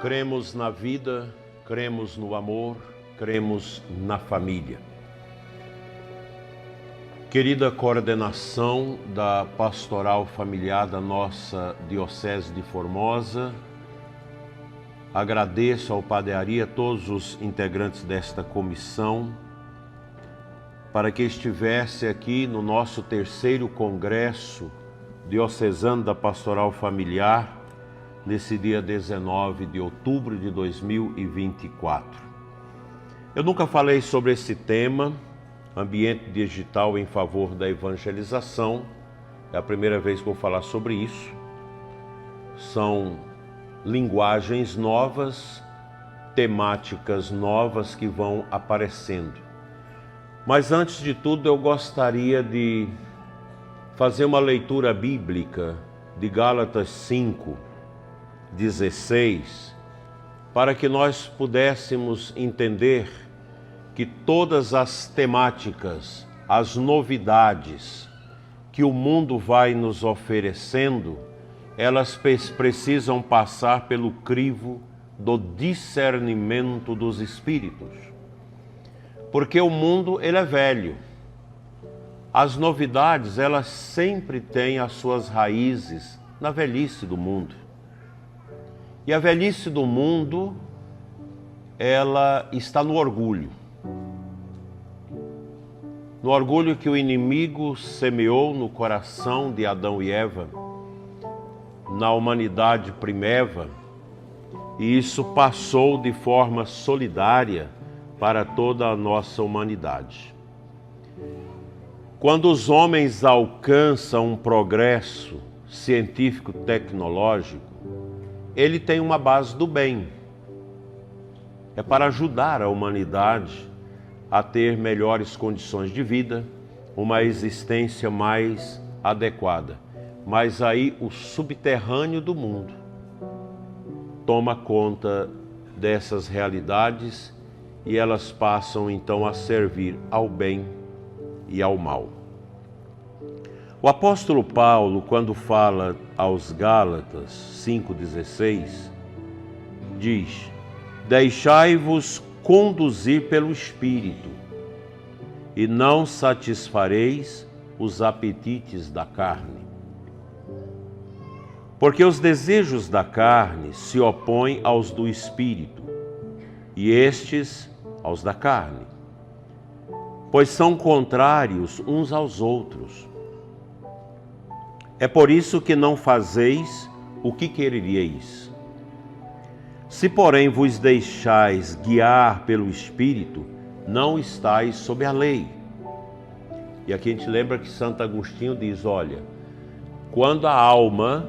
Cremos na vida, cremos no amor, cremos na família. Querida coordenação da Pastoral Familiar da nossa Diocese de Formosa, agradeço ao Padre Ari, a todos os integrantes desta comissão, para que estivesse aqui no nosso terceiro Congresso Diocesano da Pastoral Familiar, nesse dia 19 de outubro de 2024. Eu nunca falei sobre esse tema, ambiente digital em favor da evangelização. É a primeira vez que vou falar sobre isso. São linguagens novas, temáticas novas que vão aparecendo. Mas antes de tudo eu gostaria de fazer uma leitura bíblica de Gálatas 5:16, para que nós pudéssemos entender que todas as temáticas, as novidades que o mundo vai nos oferecendo, elas precisam passar pelo crivo do discernimento dos espíritos. Porque o mundo, ele é velho. As novidades, elas sempre têm as suas raízes na velhice do mundo. E a velhice do mundo, ela está no orgulho. No orgulho que o inimigo semeou no coração de Adão e Eva, na humanidade primeva, e isso passou de forma solidária para toda a nossa humanidade. Quando os homens alcançam um progresso científico-tecnológico, ele tem uma base do bem. É para ajudar a humanidade a ter melhores condições de vida, uma existência mais adequada. Mas aí o subterrâneo do mundo toma conta dessas realidades e elas passam então a servir ao bem e ao mal. O apóstolo Paulo, quando fala aos Gálatas 5:16, diz: deixai-vos conduzir pelo Espírito, e não satisfareis os apetites da carne. Porque os desejos da carne se opõem aos do Espírito, e estes aos da carne, pois são contrários uns aos outros. É por isso que não fazeis o que quereríeis. Se, porém, vos deixais guiar pelo Espírito, não estáis sob a lei. E aqui a gente lembra que Santo Agostinho diz, olha, quando a alma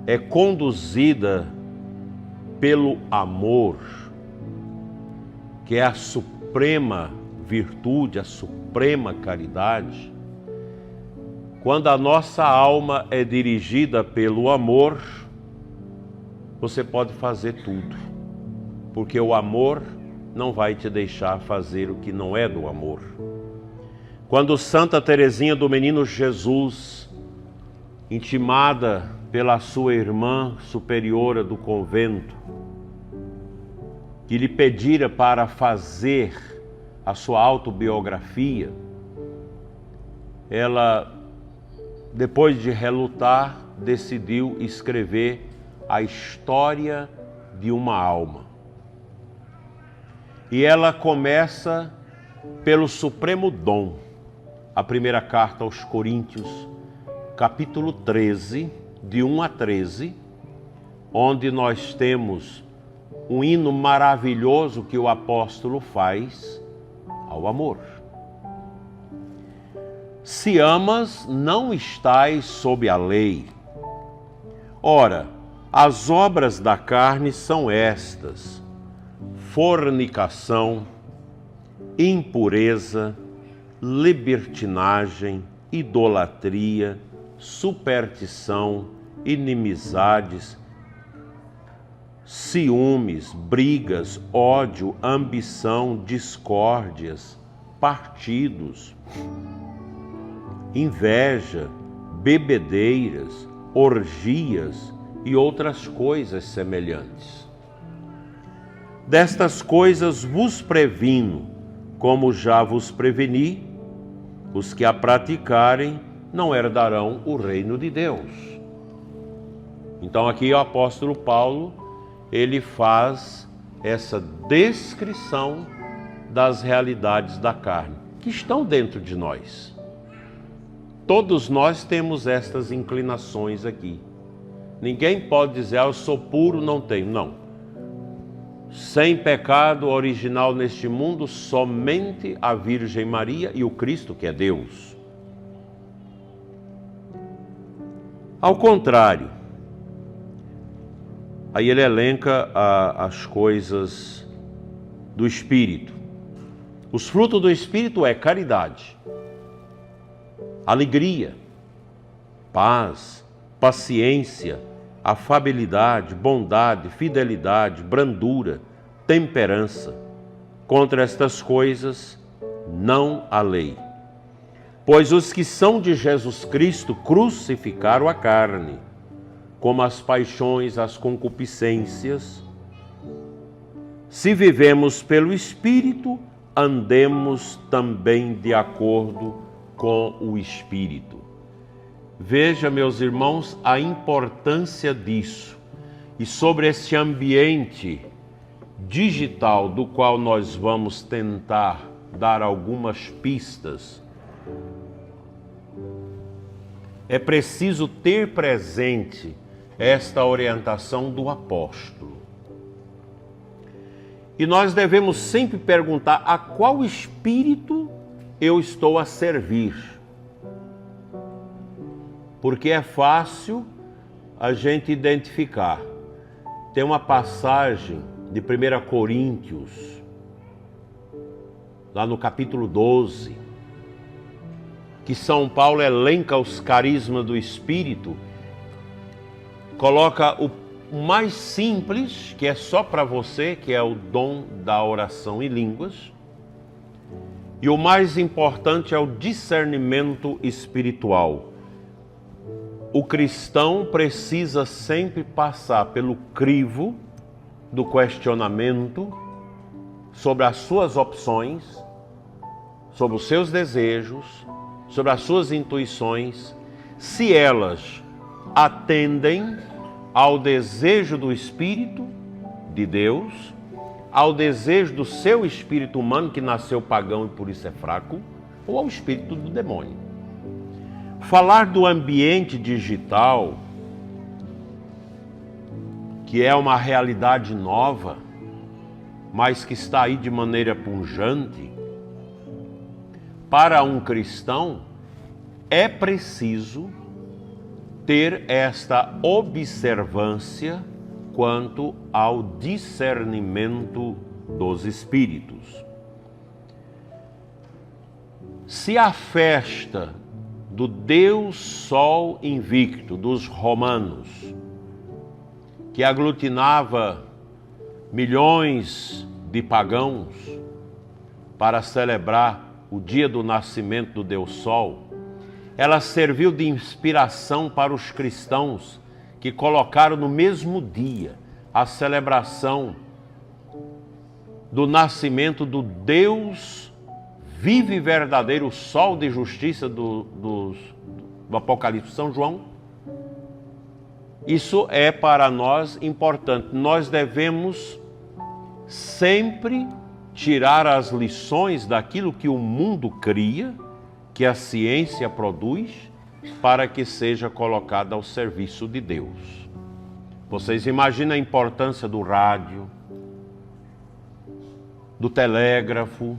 é conduzida pelo amor, que é a suprema virtude, a suprema caridade, quando a nossa alma é dirigida pelo amor, você pode fazer tudo, porque o amor não vai te deixar fazer o que não é do amor. Quando Santa Teresinha do Menino Jesus, intimada pela sua irmã superiora do convento, que lhe pedira para fazer a sua autobiografia, ela, depois de relutar, decidiu escrever a história de uma alma. E ela começa pelo supremo dom. A primeira carta aos Coríntios, capítulo 13, de 1 a 13, onde nós temos um hino maravilhoso que o apóstolo faz ao amor. Se amas, não estás sob a lei. Ora, as obras da carne são estas: fornicação, impureza, libertinagem, idolatria, superstição, inimizades, ciúmes, brigas, ódio, ambição, discórdias, partidos, inveja, bebedeiras, orgias e outras coisas semelhantes. Destas coisas vos previno, como já vos preveni, os que a praticarem não herdarão o reino de Deus. Então aqui o apóstolo Paulo, ele faz essa descrição das realidades da carne, que estão dentro de nós. Todos nós temos estas inclinações aqui. Ninguém pode dizer, eu sou puro, não tenho. Não. Sem pecado original neste mundo, somente a Virgem Maria e o Cristo, que é Deus. Ao contrário, aí ele elenca as coisas do Espírito. Os frutos do Espírito é caridade, alegria, paz, paciência, afabilidade, bondade, fidelidade, brandura, temperança. Contra estas coisas não há lei. Pois os que são de Jesus Cristo crucificaram a carne, como as paixões, as concupiscências. Se vivemos pelo Espírito, andemos também de acordo com o Espírito. Veja, meus irmãos, a importância disso. E sobre esse ambiente digital do qual nós vamos tentar dar algumas pistas, é preciso ter presente esta orientação do apóstolo. E nós devemos sempre perguntar a qual espírito eu estou a servir. Porque é fácil a gente identificar. Tem uma passagem de 1 Coríntios, lá no capítulo 12, que São Paulo elenca os carismas do Espírito, coloca o mais simples, que é só para você, que é o dom da oração em línguas, e o mais importante é o discernimento espiritual. O cristão precisa sempre passar pelo crivo do questionamento sobre as suas opções, sobre os seus desejos, sobre as suas intuições, se elas atendem ao desejo do Espírito de Deus, ao desejo do seu espírito humano, que nasceu pagão e por isso é fraco, ou ao espírito do demônio. Falar do ambiente digital, que é uma realidade nova, mas que está aí de maneira pungente, para um cristão é preciso ter esta observância quanto ao discernimento dos espíritos. Se a festa do Deus Sol invicto dos romanos, que aglutinava milhões de pagãos para celebrar o dia do nascimento do Deus Sol, ela serviu de inspiração para os cristãos que colocaram no mesmo dia a celebração do nascimento do Deus vivo e verdadeiro, Sol de justiça do Apocalipse de São João. Isso é para nós importante. Nós devemos sempre tirar as lições daquilo que o mundo cria, que a ciência produz, para que seja colocada ao serviço de Deus. Vocês imaginam a importância do rádio, do telégrafo,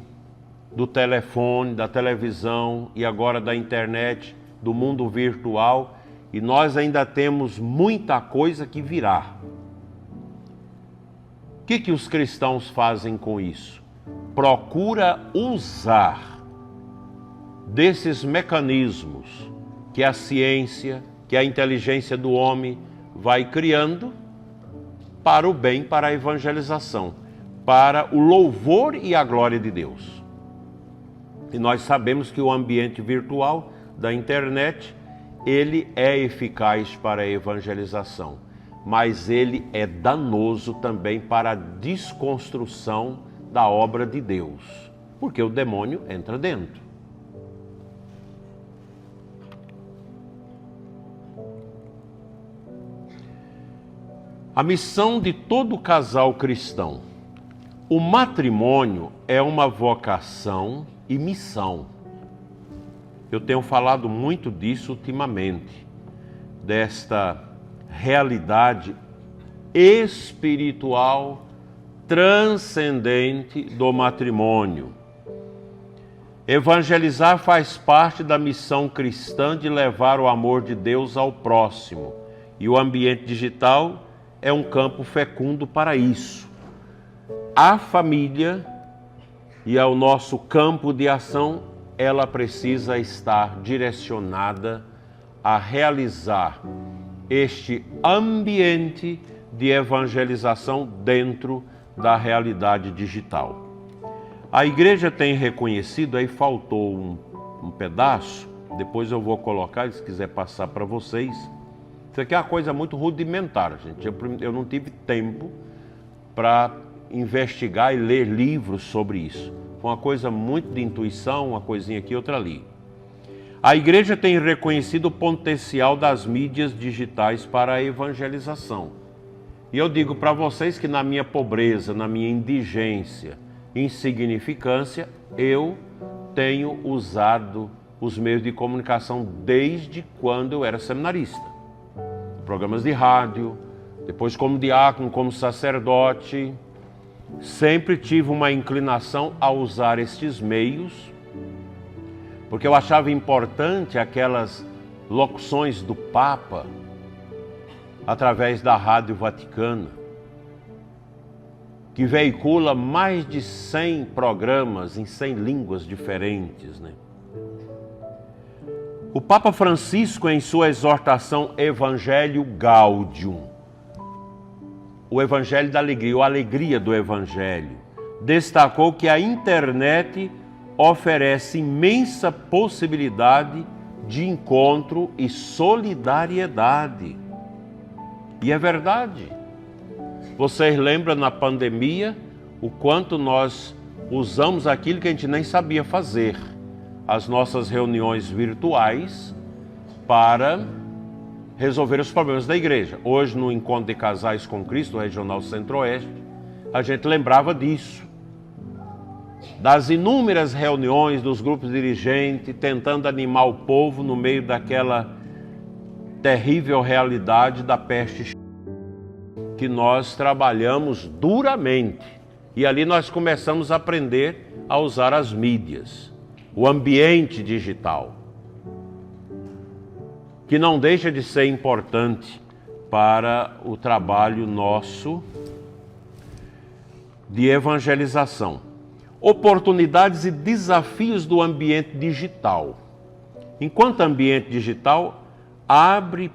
do telefone, da televisão e agora da internet, do mundo virtual, e nós ainda temos muita coisa que virá. O que os cristãos fazem com isso? Procura usar desses mecanismos que a ciência, que a inteligência do homem vai criando para o bem, para a evangelização, para o louvor e a glória de Deus. E nós sabemos que o ambiente virtual da internet, ele é eficaz para a evangelização. mas ele é danoso também para a desconstrução da obra de Deus, porque o demônio entra dentro. A missão de todo casal cristão. O matrimônio é uma vocação e missão. Eu tenho falado muito disso ultimamente, desta realidade espiritual transcendente do matrimônio. Evangelizar faz parte da missão cristã de levar o amor de Deus ao próximo, e o ambiente digital é um campo fecundo para isso. A família e ao nosso campo de ação, ela precisa estar direcionada a realizar este ambiente de evangelização dentro da realidade digital. A igreja tem reconhecido, aí faltou um pedaço, depois eu vou colocar, se quiser passar para vocês. Isso aqui é uma coisa muito rudimentar, gente. Eu não tive tempo para investigar e ler livros sobre isso. Foi uma coisa muito de intuição, uma coisinha aqui, outra ali. A igreja tem reconhecido o potencial das mídias digitais para a evangelização. E eu digo para vocês que na minha pobreza, na minha indigência, insignificância, eu tenho usado os meios de comunicação desde quando eu era seminarista. Programas de rádio, depois como diácono, como sacerdote, sempre tive uma inclinação a usar estes meios, porque eu achava importante aquelas locuções do Papa através da Rádio Vaticana, que veicula mais de 100 programas em 100 línguas diferentes, né? O Papa Francisco, em sua exortação Evangelho Gaudium, o Evangelho da Alegria, ou a alegria do Evangelho, destacou que a internet oferece imensa possibilidade de encontro e solidariedade. E é verdade. Vocês lembram na pandemia o quanto nós usamos aquilo que a gente nem sabia fazer, as nossas reuniões virtuais, para resolver os problemas da igreja. Hoje, no Encontro de Casais com Cristo, Regional Centro-Oeste, a gente lembrava disso, das inúmeras reuniões dos grupos dirigentes, tentando animar o povo no meio daquela terrível realidade da peste, que nós trabalhamos duramente. E ali nós começamos a aprender a usar as mídias, o ambiente digital, que não deixa de ser importante para o trabalho nosso de evangelização. Oportunidades e desafios do ambiente digital. Enquanto ambiente digital abre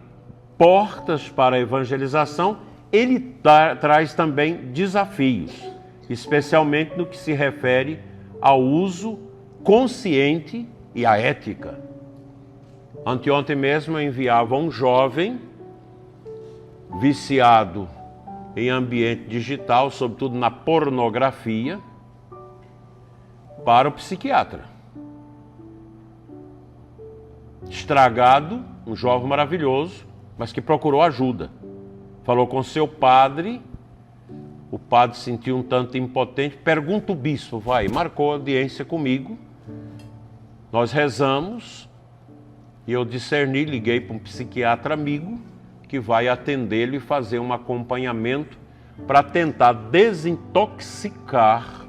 portas para a evangelização, ele traz também desafios, especialmente no que se refere ao uso consciente e à ética. Anteontem mesmo eu enviava um jovem viciado em ambiente digital, sobretudo na pornografia, para o psiquiatra. Estragado, um jovem maravilhoso, mas que procurou ajuda. Falou com seu padre, o padre sentiu um tanto impotente, pergunta o bispo, vai, marcou audiência comigo, nós rezamos, e eu discerni, liguei para um psiquiatra amigo, que vai atendê-lo e fazer um acompanhamento para tentar desintoxicar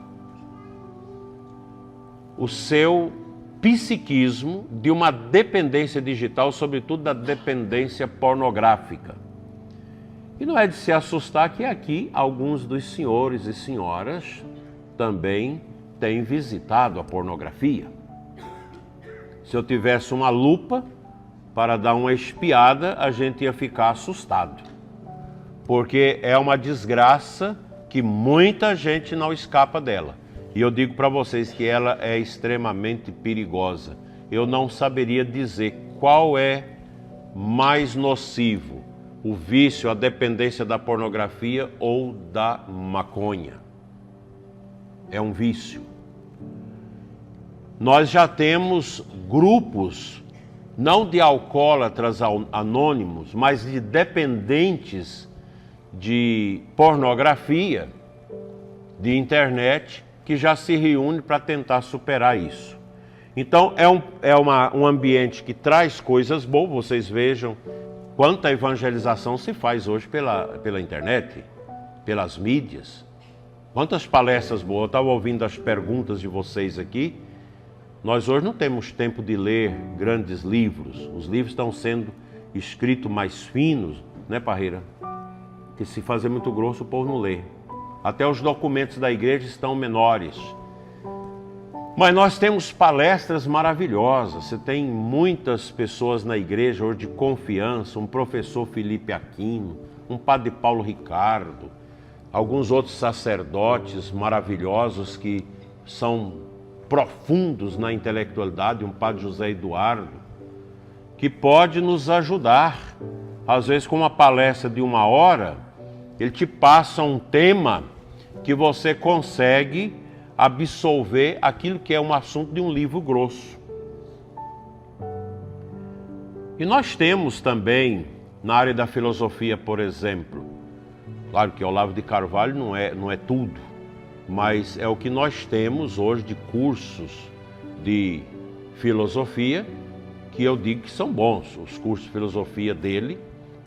o seu psiquismo de uma dependência digital, sobretudo da dependência pornográfica. E não é de se assustar que aqui alguns dos senhores e senhoras também têm visitado a pornografia. Se eu tivesse uma lupa para dar uma espiada, a gente ia ficar assustado, porque é uma desgraça que muita gente não escapa dela. E eu digo para vocês que ela é extremamente perigosa. Eu não saberia dizer qual é mais nocivo, o vício, a dependência da pornografia ou da maconha. É um vício. Nós já temos grupos, não de alcoólatras anônimos, mas de dependentes de pornografia, de internet, que já se reúnem para tentar superar isso. Então um ambiente que traz coisas boas. Vocês vejam quanta evangelização se faz hoje pela internet, pelas mídias. Quantas palestras boas. Eu estava ouvindo as perguntas de vocês aqui. Nós hoje não temos tempo de ler grandes livros. Os livros estão sendo escritos mais finos, né, Parreira? Que se fazer muito grosso o povo não lê. Até os documentos da igreja estão menores. Mas nós temos palestras maravilhosas. Você tem muitas pessoas na igreja hoje de confiança, um professor Felipe Aquino, um padre Paulo Ricardo, alguns outros sacerdotes maravilhosos que são profundos na intelectualidade, um padre José Eduardo, que pode nos ajudar. Às vezes, com uma palestra de 1 hora, ele te passa um tema que você consegue absorver aquilo que é um assunto de um livro grosso. E nós temos também, na área da filosofia, por exemplo, claro que Olavo de Carvalho não é tudo, mas é o que nós temos hoje de cursos de filosofia, que eu digo que são bons. Os cursos de filosofia dele,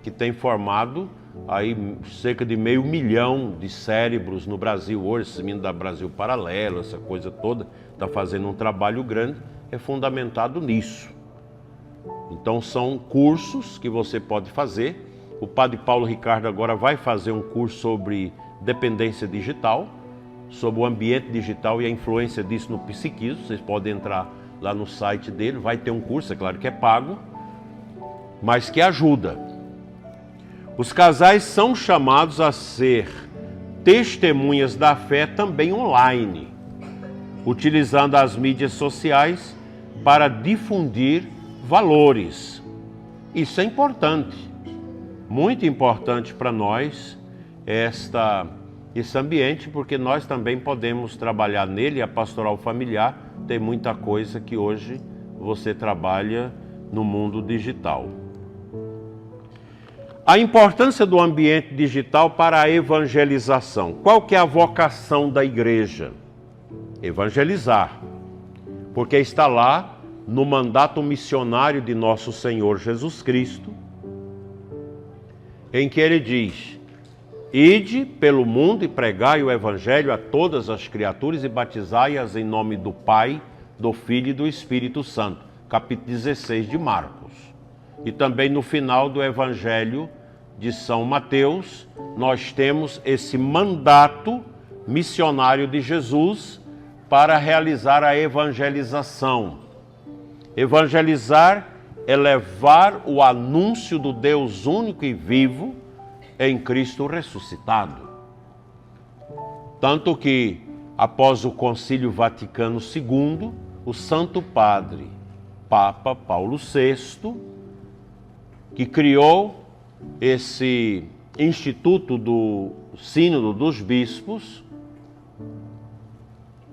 que tem formado aí cerca de 500 mil de cérebros no Brasil hoje. Esse menino da Brasil Paralelo, essa coisa toda, está fazendo um trabalho grande, é fundamentado nisso. Então são cursos que você pode fazer. O padre Paulo Ricardo agora vai fazer um curso sobre dependência digital, sobre o ambiente digital e a influência disso no psiquismo. Vocês podem entrar lá no site dele, vai ter um curso, é claro que é pago, mas que ajuda. Os casais são chamados a ser testemunhas da fé também online, utilizando as mídias sociais para difundir valores. Isso é importante, muito importante para nós, esse ambiente, porque nós também podemos trabalhar nele. A pastoral familiar tem muita coisa que hoje você trabalha no mundo digital. A importância do ambiente digital para a evangelização. Qual que é a vocação da igreja? Evangelizar, porque está lá no mandato missionário de nosso Senhor Jesus Cristo, em que ele diz: ide pelo mundo e pregai o evangelho a todas as criaturas e batizai-as em nome do Pai, do Filho e do Espírito Santo. Capítulo 16 de Marcos. E também no final do Evangelho de São Mateus, nós temos esse mandato missionário de Jesus para realizar a evangelização. Evangelizar é levar o anúncio do Deus único e vivo em Cristo ressuscitado. Tanto que, após o Concílio Vaticano II, o Santo Padre, Papa Paulo VI, que criou esse Instituto do Sínodo dos Bispos,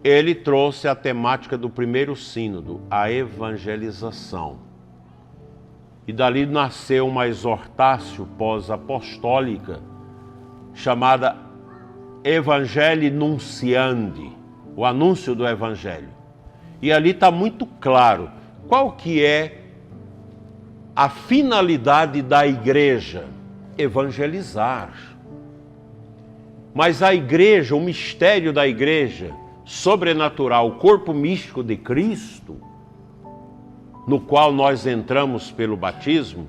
ele trouxe a temática do primeiro sínodo, a evangelização. E dali nasceu uma exortácio pós-apostólica chamada Evangelii Nunciandi, o anúncio do Evangelho. E ali está muito claro qual que é a finalidade da igreja: evangelizar. Mas a igreja, o mistério da igreja sobrenatural, o corpo místico de Cristo, no qual nós entramos pelo batismo,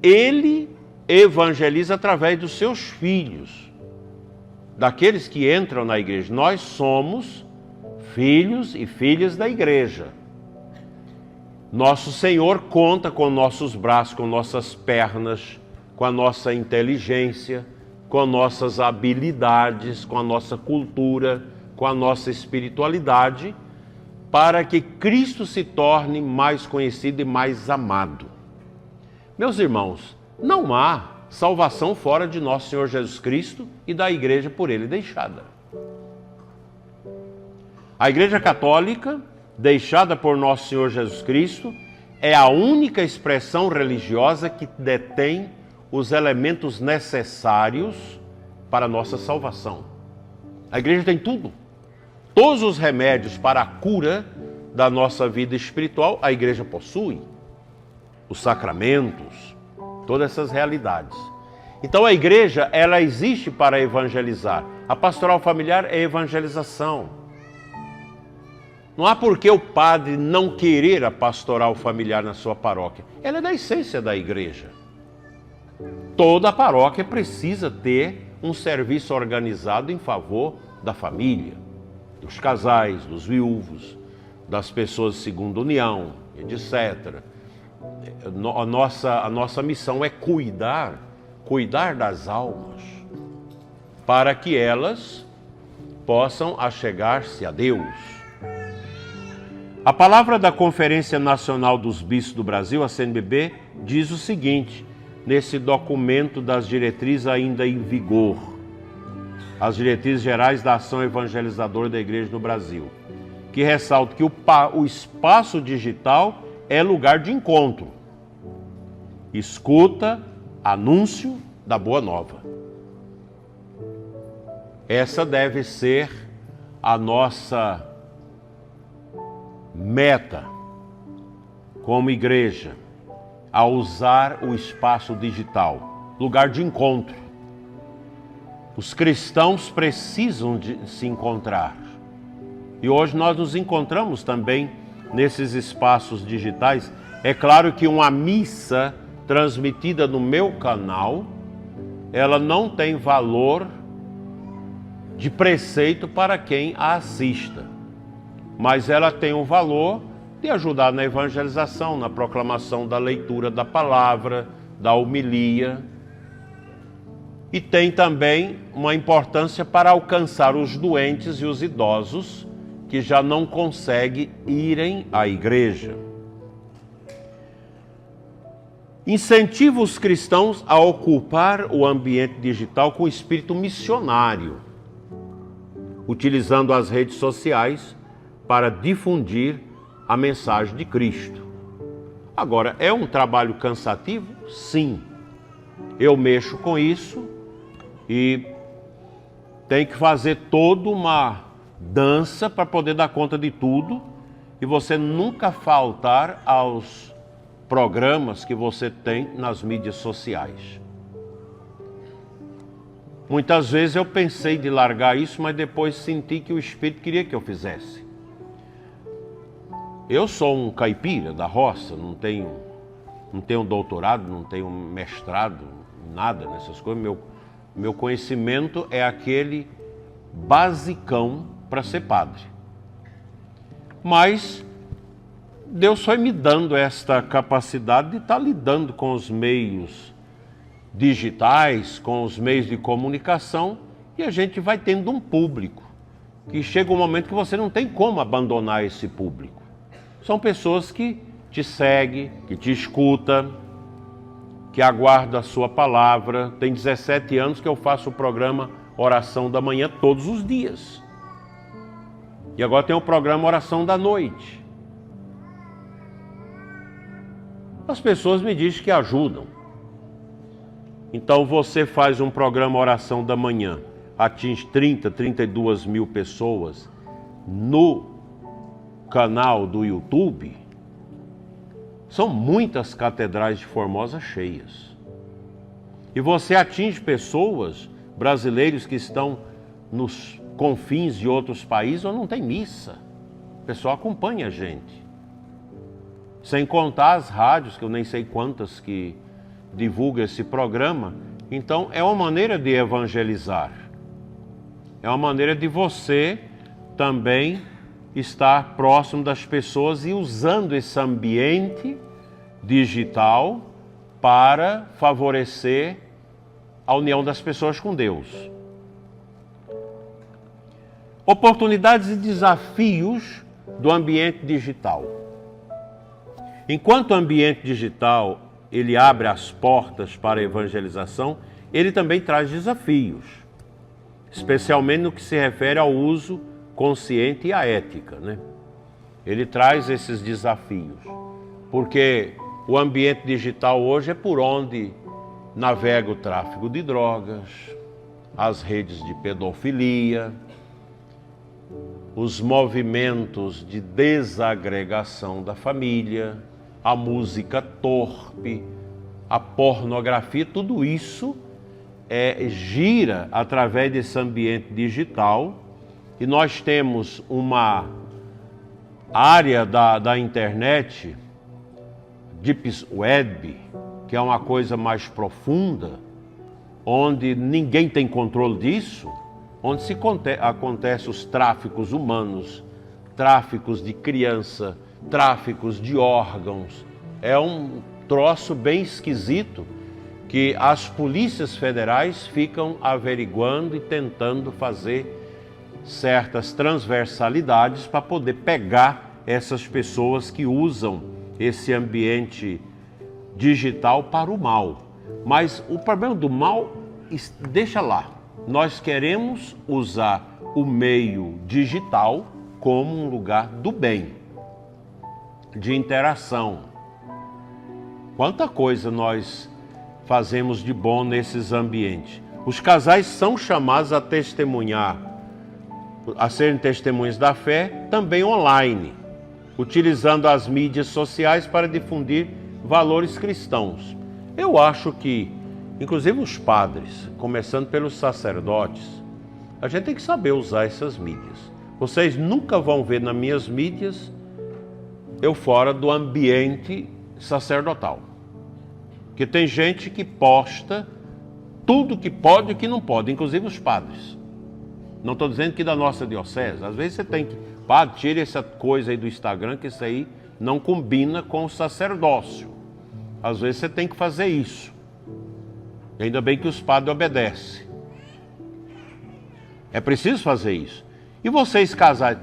ele evangeliza através dos seus filhos, daqueles que entram na igreja. Nós somos filhos e filhas da igreja. Nosso Senhor conta com nossos braços, com nossas pernas, com a nossa inteligência, com nossas habilidades, com a nossa cultura, com a nossa espiritualidade, para que Cristo se torne mais conhecido e mais amado. Meus irmãos, não há salvação fora de nosso Senhor Jesus Cristo e da igreja por ele deixada. A Igreja Católica, deixada por nosso Senhor Jesus Cristo, é a única expressão religiosa que detém os elementos necessários para a nossa salvação. A igreja tem tudo. Todos os remédios para a cura da nossa vida espiritual, a igreja possui. Os sacramentos, todas essas realidades. Então a igreja, ela existe para evangelizar. A pastoral familiar é evangelização. Não há por que o padre não querer a pastoral familiar na sua paróquia. Ela é da essência da igreja. Toda paróquia precisa ter um serviço organizado em favor da família, dos casais, dos viúvos, das pessoas de segunda união, etc. A nossa missão é cuidar das almas, para que elas possam achegar-se a Deus. A palavra da Conferência Nacional dos Bispos do Brasil, a CNBB, diz o seguinte, nesse documento das diretrizes ainda em vigor, as diretrizes gerais da ação evangelizadora da Igreja no Brasil, que ressalta que o espaço digital é lugar de encontro, escuta, anúncio da Boa Nova. Essa deve ser a nossa meta como igreja, a usar o espaço digital, lugar de encontro. Os cristãos precisam de se encontrar. E hoje nós nos encontramos também nesses espaços digitais. É claro que uma missa transmitida no meu canal, ela não tem valor de preceito para quem a assista. Mas ela tem o valor de ajudar na evangelização, na proclamação da leitura da palavra, da homilia. E tem também uma importância para alcançar os doentes e os idosos que já não conseguem irem à igreja. Incentiva os cristãos a ocupar o ambiente digital com espírito missionário, utilizando as redes sociais para difundir a mensagem de Cristo. Agora, é um trabalho cansativo? Sim. Eu mexo com isso e tenho que fazer toda uma dança para poder dar conta de tudo e você nunca faltar aos programas que você tem nas mídias sociais. Muitas vezes eu pensei de largar isso, mas depois senti que o Espírito queria que eu fizesse. Eu sou um caipira da roça, não tenho doutorado, não tenho mestrado, nada nessas coisas. Meu conhecimento é aquele basicão para ser padre. Mas Deus foi me dando esta capacidade de estar lidando com os meios digitais, com os meios de comunicação, e a gente vai tendo um público, que chega um momento que você não tem como abandonar esse público. São pessoas que te seguem, que te escutam, que aguardam a sua palavra. Tem 17 anos que eu faço o programa Oração da Manhã todos os dias. E agora tem o programa Oração da Noite. As pessoas me dizem que ajudam. Então você faz um programa Oração da Manhã, atinge 32 mil pessoas no canal do YouTube. São muitas catedrais de Formosa cheias. E você atinge pessoas, brasileiros que estão nos confins de outros países ou não tem missa. O pessoal acompanha a gente. Sem contar as rádios, que eu nem sei quantas que divulgam esse programa. Então é uma maneira de evangelizar. É uma maneira de você também estar próximo das pessoas e usando esse ambiente digital para favorecer a união das pessoas com Deus. Oportunidades e desafios do ambiente digital. Enquanto o ambiente digital ele abre as portas para a evangelização, ele também traz desafios, especialmente no que se refere ao uso consciente e à ética, né? Ele traz esses desafios, porque o ambiente digital hoje é por onde navega o tráfico de drogas, as redes de pedofilia, os movimentos de desagregação da família, a música torpe, a pornografia, tudo isso gira através desse ambiente digital, e nós temos uma área da internet, Deep Web, que é uma coisa mais profunda, onde ninguém tem controle disso, onde acontece os tráficos humanos, tráficos de criança, tráficos de órgãos. É um troço bem esquisito que as polícias federais ficam averiguando e tentando fazer certas transversalidades para poder pegar essas pessoas que usam esse ambiente digital para o mal. Mas o problema do mal, deixa lá. Nós queremos usar o meio digital como um lugar do bem, de interação. Quanta coisa nós fazemos de bom nesses ambientes. Os casais são chamados a testemunhar, a serem testemunhas da fé, também online, utilizando as mídias sociais para difundir valores cristãos. Eu acho que, inclusive os padres, começando pelos sacerdotes, a gente tem que saber usar essas mídias. Vocês nunca vão ver nas minhas mídias eu fora do ambiente sacerdotal. Porque tem gente que posta tudo que pode e que não pode, inclusive os padres. Não estou dizendo que da nossa diocese. Às vezes você tem que, padre, tire essa coisa aí do Instagram, que isso aí não combina com o sacerdócio. Às vezes você tem que fazer isso. Ainda bem que os padres obedecem. É preciso fazer isso. E vocês casais,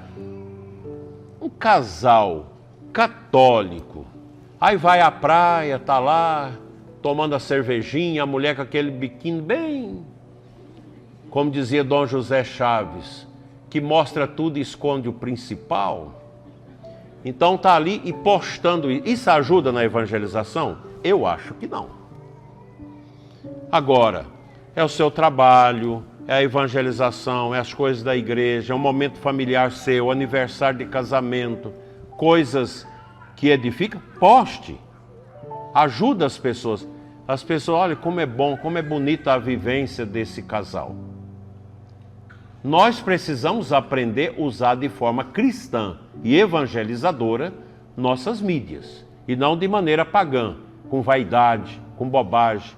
um casal católico, aí vai à praia, tá lá, tomando a cervejinha, a mulher com aquele biquíni bem, como dizia Dom José Chaves, que mostra tudo e esconde o principal. Então tá ali e postando isso. Isso ajuda na evangelização? Eu acho que não. Agora, é o seu trabalho, é a evangelização, é as coisas da igreja, é um momento familiar seu, aniversário de casamento, coisas que edificam, poste. Ajuda as pessoas. As pessoas, olha como é bom, como é bonita a vivência desse casal. Nós precisamos aprender a usar de forma cristã e evangelizadora nossas mídias, e não de maneira pagã, com vaidade, com bobagem,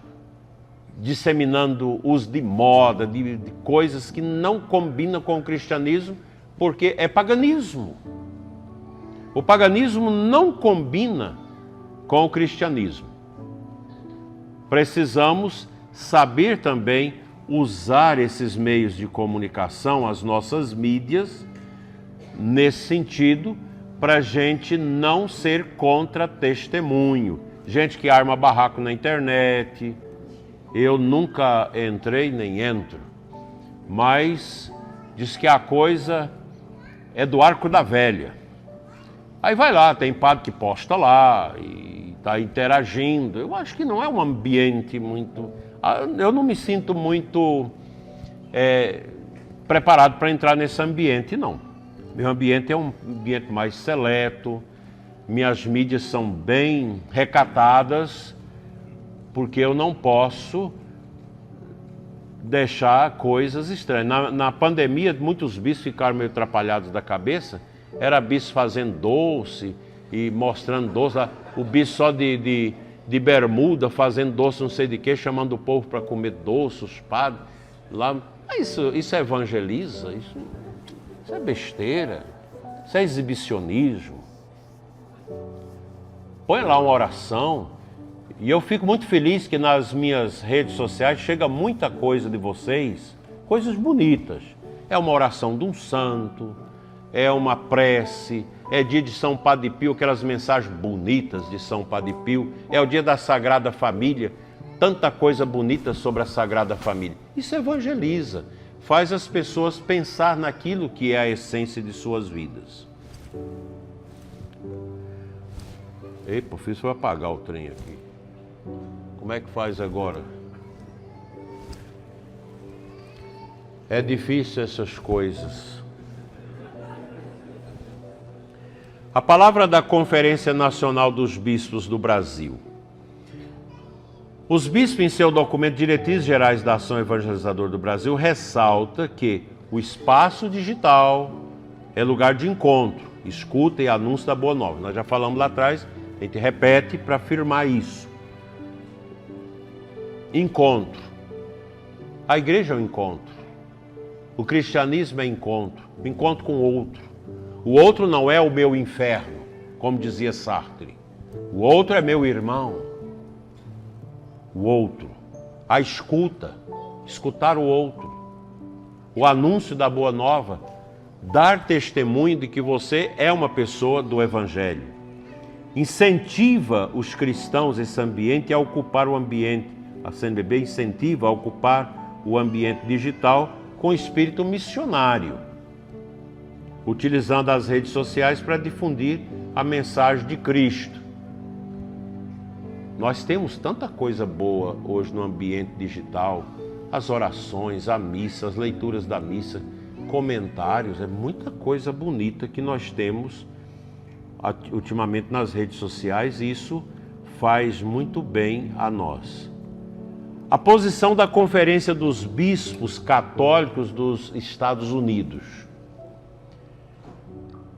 disseminando uso de moda, de coisas que não combinam com o cristianismo, porque é paganismo. O paganismo não combina com o cristianismo. Precisamos saber também usar esses meios de comunicação, as nossas mídias, nesse sentido, para a gente não ser contra-testemunho. Gente que arma barraco na internet. Eu nunca entrei nem entro, mas diz que a coisa é do arco da velha. Aí vai lá, tem padre que posta lá e está interagindo. Eu acho que não é um ambiente muito... Eu não me sinto muito preparado para entrar nesse ambiente, não. Meu ambiente é um ambiente mais seleto, minhas mídias são bem recatadas, porque eu não posso deixar coisas estranhas. Na pandemia, muitos bispos ficaram meio atrapalhados da cabeça. Era bispo fazendo doce e mostrando doce. O bispo só de bermuda, fazendo doce não sei de quê, chamando o povo para comer doce, os padres. Lá. Isso evangeliza? Isso é besteira. Isso é exibicionismo. Põe lá uma oração. E eu fico muito feliz que nas minhas redes sociais chega muita coisa de vocês, coisas bonitas. É uma oração de um santo, é uma prece, é dia de São Padre Pio, aquelas mensagens bonitas de São Padre Pio, é o dia da Sagrada Família, tanta coisa bonita sobre a Sagrada Família. Isso evangeliza, faz as pessoas pensar naquilo que é a essência de suas vidas. Ei, professor, vai apagar o trem aqui. Como é que faz agora? É difícil essas coisas. A palavra da Conferência Nacional dos Bispos do Brasil. Os bispos, em seu documento Diretrizes Gerais da Ação Evangelizadora do Brasil, ressalta que o espaço digital é lugar de encontro, escuta e anúncio da Boa Nova. Nós já falamos lá atrás, a gente repete para afirmar isso. Encontro. A igreja é um encontro. O cristianismo é encontro. Encontro com o outro. O outro não é o meu inferno, como dizia Sartre. O outro é meu irmão. O outro. A escuta. Escutar o outro. O anúncio da Boa Nova. Dar testemunho de que você é uma pessoa do Evangelho. Incentiva os cristãos esse ambiente a ocupar o ambiente. A CNBB incentiva a ocupar o ambiente digital com espírito missionário, utilizando as redes sociais para difundir a mensagem de Cristo. Nós temos tanta coisa boa hoje no ambiente digital, as orações, a missa, as leituras da missa, comentários, é muita coisa bonita que nós temos ultimamente nas redes sociais, e isso faz muito bem a nós. A posição da Conferência dos Bispos Católicos dos Estados Unidos.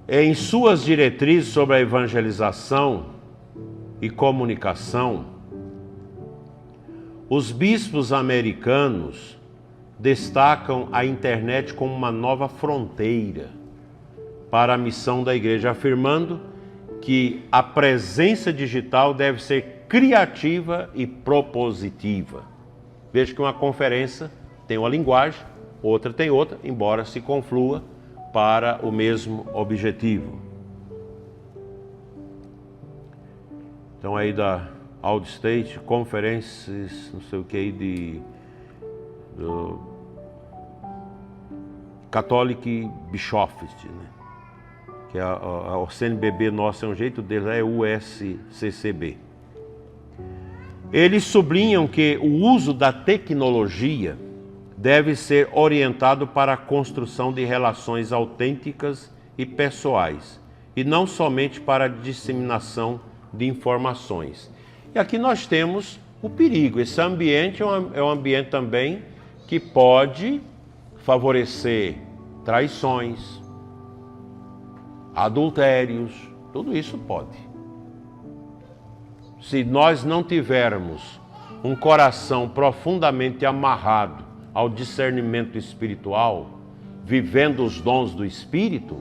Em suas diretrizes sobre a evangelização e comunicação, os bispos americanos destacam a internet como uma nova fronteira para a missão da igreja, afirmando que a presença digital deve ser criativa e propositiva. Veja que uma conferência tem uma linguagem, outra tem outra, embora se conflua para o mesmo objetivo. Então aí da All State Conferences, não sei o que aí do Catholic Bishops, né? Que o CNBB nosso é um jeito deles, é o USCCB. Eles sublinham que o uso da tecnologia deve ser orientado para a construção de relações autênticas e pessoais, e não somente para a disseminação de informações. E aqui nós temos o perigo. Esse ambiente é um ambiente também que pode favorecer traições, adultérios, tudo isso pode. Se nós não tivermos um coração profundamente amarrado ao discernimento espiritual, vivendo os dons do Espírito,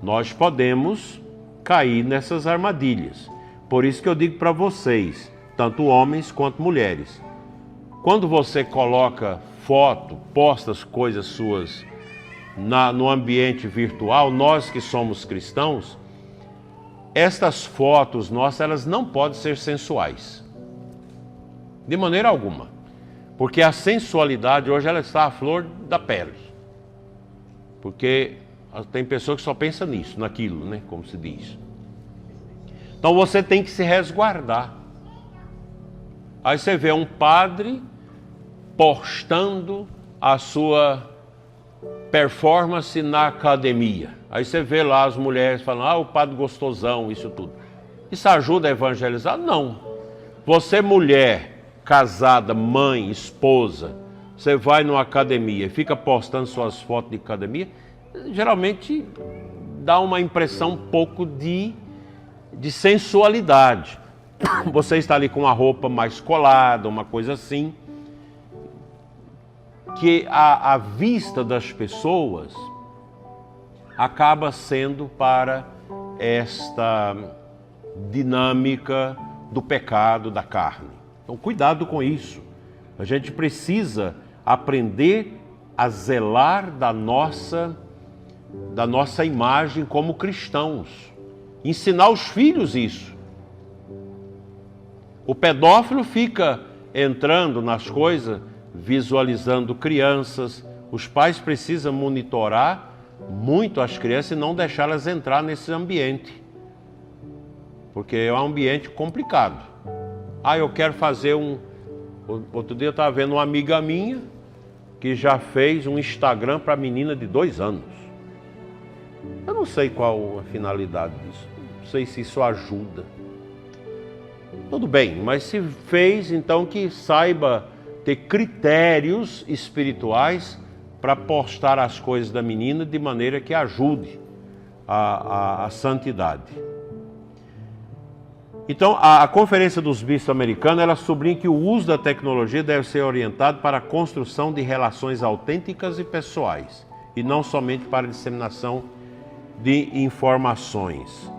nós podemos cair nessas armadilhas. Por isso que eu digo para vocês, tanto homens quanto mulheres, quando você coloca foto, posta as coisas suas no ambiente virtual, nós que somos cristãos, estas fotos nossas, elas não podem ser sensuais, de maneira alguma, porque a sensualidade hoje ela está à flor da pele, porque tem pessoas que só pensam nisso, naquilo, né, como se diz. Então você tem que se resguardar. Aí você vê um padre postando a sua performance na academia. Aí você vê lá as mulheres falando, o padre gostosão, isso tudo. Isso ajuda a evangelizar? Não. Você, mulher, casada, mãe, esposa, você vai numa academia e fica postando suas fotos de academia, geralmente dá uma impressão um pouco de sensualidade. Você está ali com uma roupa mais colada, uma coisa assim, que a vista das pessoas acaba sendo para esta dinâmica do pecado da carne. Então, cuidado com isso. A gente precisa aprender a zelar da nossa imagem como cristãos. Ensinar os filhos isso. O pedófilo fica entrando nas coisas, visualizando crianças. Os pais precisam monitorar muito as crianças e não deixá-las entrar nesse ambiente. Porque é um ambiente complicado. Eu quero fazer Outro dia eu estava vendo uma amiga minha que já fez um Instagram para menina de 2 anos. Eu não sei qual a finalidade disso. Não sei se isso ajuda. Tudo bem, mas se fez, então que saiba ter critérios espirituais para postar as coisas da menina de maneira que ajude a santidade. Então, a Conferência dos Bispos Americana, ela sublinha que o uso da tecnologia deve ser orientado para a construção de relações autênticas e pessoais, e não somente para a disseminação de informações.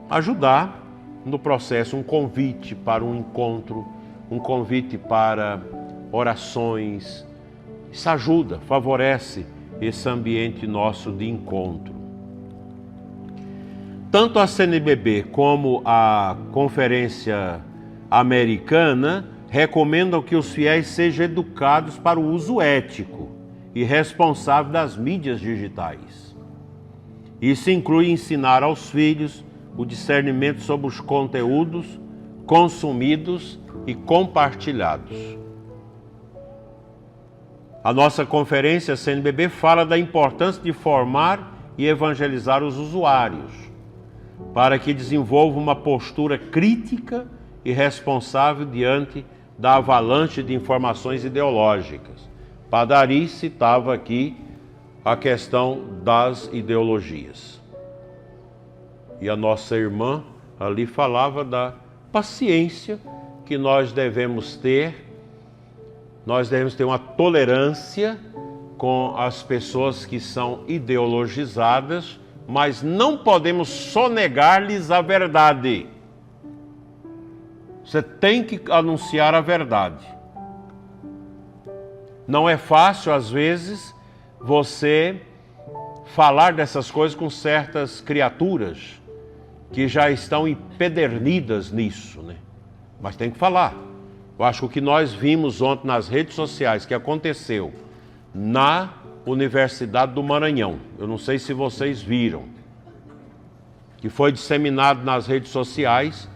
Ajudar no processo, um convite para um encontro, um convite para orações. Isso ajuda, favorece esse ambiente nosso de encontro. Tanto a CNBB como a Conferência Americana recomendam que os fiéis sejam educados para o uso ético e responsável das mídias digitais. Isso inclui ensinar aos filhos o discernimento sobre os conteúdos consumidos e compartilhados. A nossa conferência CNBB fala da importância de formar e evangelizar os usuários, para que desenvolvam uma postura crítica e responsável diante da avalanche de informações ideológicas. Padari citava aqui a questão das ideologias. E a nossa irmã ali falava da paciência que nós devemos ter. Nós devemos ter uma tolerância com as pessoas que são ideologizadas, mas não podemos sonegar-lhes a verdade. Você tem que anunciar a verdade. Não é fácil, às vezes, você falar dessas coisas com certas criaturas que já estão empedernidas nisso, né? Mas tem que falar. Eu acho que o que nós vimos ontem nas redes sociais, que aconteceu na Universidade do Maranhão, eu não sei se vocês viram, que foi disseminado nas redes sociais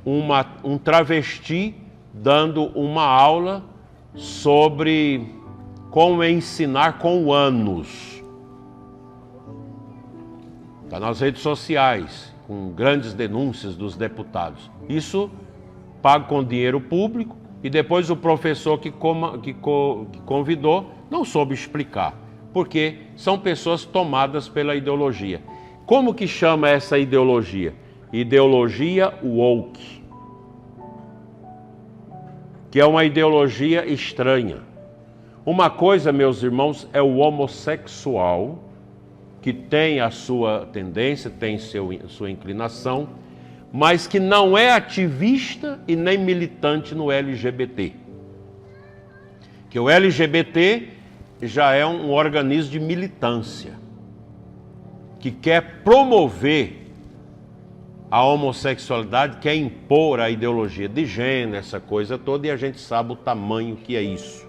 um travesti dando uma aula sobre como ensinar com o ânus. Está nas redes sociais, com grandes denúncias dos deputados. Isso pago com dinheiro público, e depois o professor que convidou não soube explicar, porque são pessoas tomadas pela ideologia. Como que chama essa ideologia? Ideologia woke, que é uma ideologia estranha. Uma coisa, meus irmãos, é o homossexual, que tem a sua tendência, tem sua inclinação, mas que não é ativista e nem militante no LGBT. Que o LGBT já é um organismo de militância, que quer promover a homossexualidade, quer impor a ideologia de gênero, essa coisa toda, e a gente sabe o tamanho que é isso.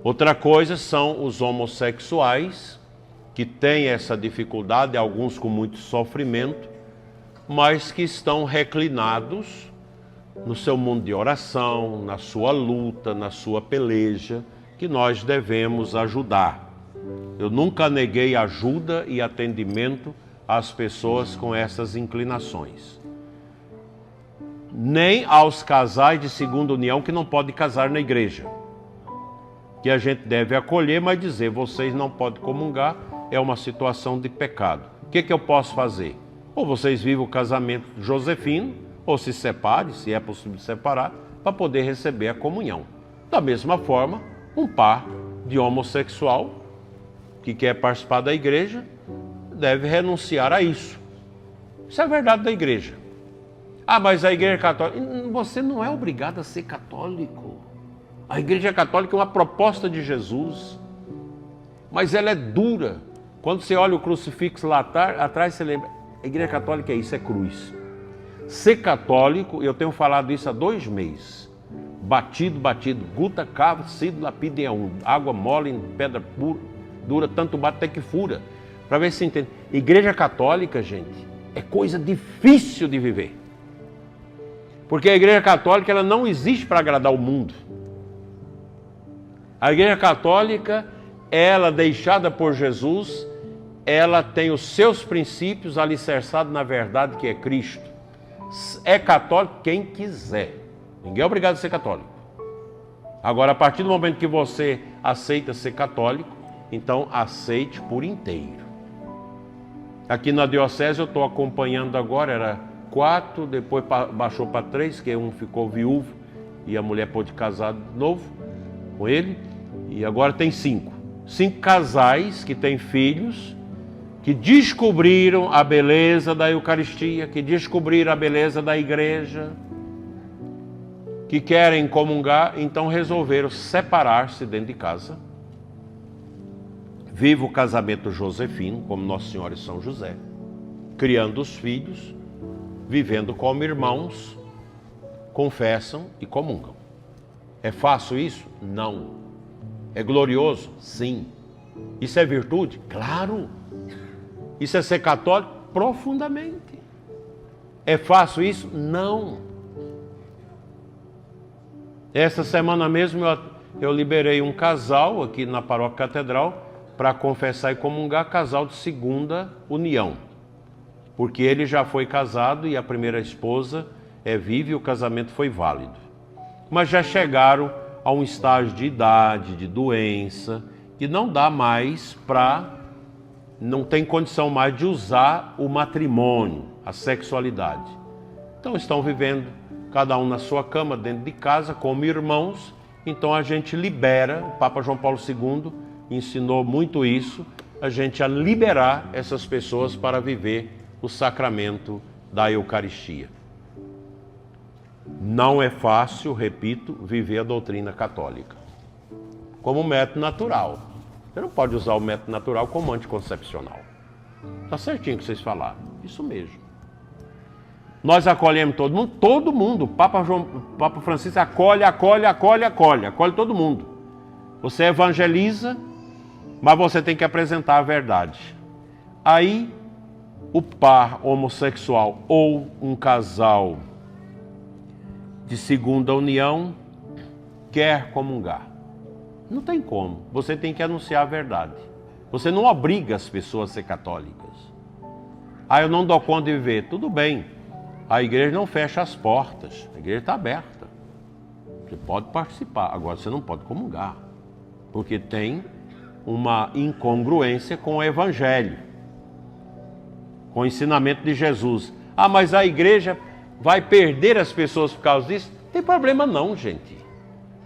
Outra coisa são os homossexuais, que têm essa dificuldade, alguns com muito sofrimento, mas que estão reclinados no seu mundo de oração, na sua luta, na sua peleja, que nós devemos ajudar. Eu nunca neguei ajuda e atendimento às pessoas com essas inclinações. Nem aos casais de segunda união que não podem casar na igreja, que a gente deve acolher, mas dizer, vocês não podem comungar, é uma situação de pecado. O que eu posso fazer? Ou vocês vivem o casamento josefino, ou se separem, se é possível separar, para poder receber a comunhão. Da mesma forma, um par de homossexual que quer participar da igreja deve renunciar a isso. Isso é a verdade da igreja. Mas a igreja católica... Você não é obrigado a ser católico. A igreja católica é uma proposta de Jesus, mas ela é dura. Quando você olha o crucifixo lá atrás, você lembra, A Igreja Católica é isso, é cruz. Ser católico, eu tenho falado isso há 2 meses. Batido, guta, cava, sido, lapideum, água mole, em pedra pura, dura, tanto bate até que fura. Para ver se você entende. Igreja Católica, gente, é coisa difícil de viver. Porque a Igreja Católica, ela não existe para agradar o mundo. A Igreja Católica, ela deixada por Jesus, ela tem os seus princípios alicerçados na verdade que é Cristo. É católico quem quiser. Ninguém é obrigado a ser católico. Agora, a partir do momento que você aceita ser católico, então aceite por inteiro. Aqui na diocese eu estou acompanhando agora, era 4, depois baixou para 3, que um ficou viúvo e a mulher pôde casar de novo com ele, e agora tem 5. 5 casais que têm filhos, que descobriram a beleza da Eucaristia, que descobriram a beleza da igreja, que querem comungar, então resolveram separar-se dentro de casa. Viva o casamento josefino, como Nossa Senhora e São José, criando os filhos, vivendo como irmãos, confessam e comungam. É fácil isso? Não. É glorioso? Sim. Isso é virtude? Claro. Isso é ser católico? Profundamente. É fácil isso? Não. Essa semana mesmo eu liberei um casal aqui na Paróquia Catedral para confessar e comungar, casal de segunda união. Porque ele já foi casado e a primeira esposa é viva e o casamento foi válido. Mas já chegaram a um estágio de idade, de doença, e não dá mais não tem condição mais de usar o matrimônio, a sexualidade. Então estão vivendo cada um na sua cama, dentro de casa, como irmãos. Então a gente libera, o Papa João Paulo II ensinou muito isso, a gente a liberar essas pessoas para viver o sacramento da Eucaristia. Não é fácil, repito, viver a doutrina católica como método natural. Você não pode usar o método natural como anticoncepcional. Está certinho o que vocês falaram, isso mesmo. Nós acolhemos todo mundo. O Papa Francisco acolhe todo mundo. Você evangeliza, mas você tem que apresentar a verdade. Aí, o par homossexual ou um casal de segunda união quer comungar. Não tem como. Você tem que anunciar a verdade. Você não obriga as pessoas a ser católicas. Eu não dou conta de viver. Tudo bem. A igreja não fecha as portas. A igreja está aberta. Você pode participar. Agora você não pode comungar. Porque tem uma incongruência com o Evangelho. Com o ensinamento de Jesus. Mas a igreja vai perder as pessoas por causa disso? Não tem problema não, gente.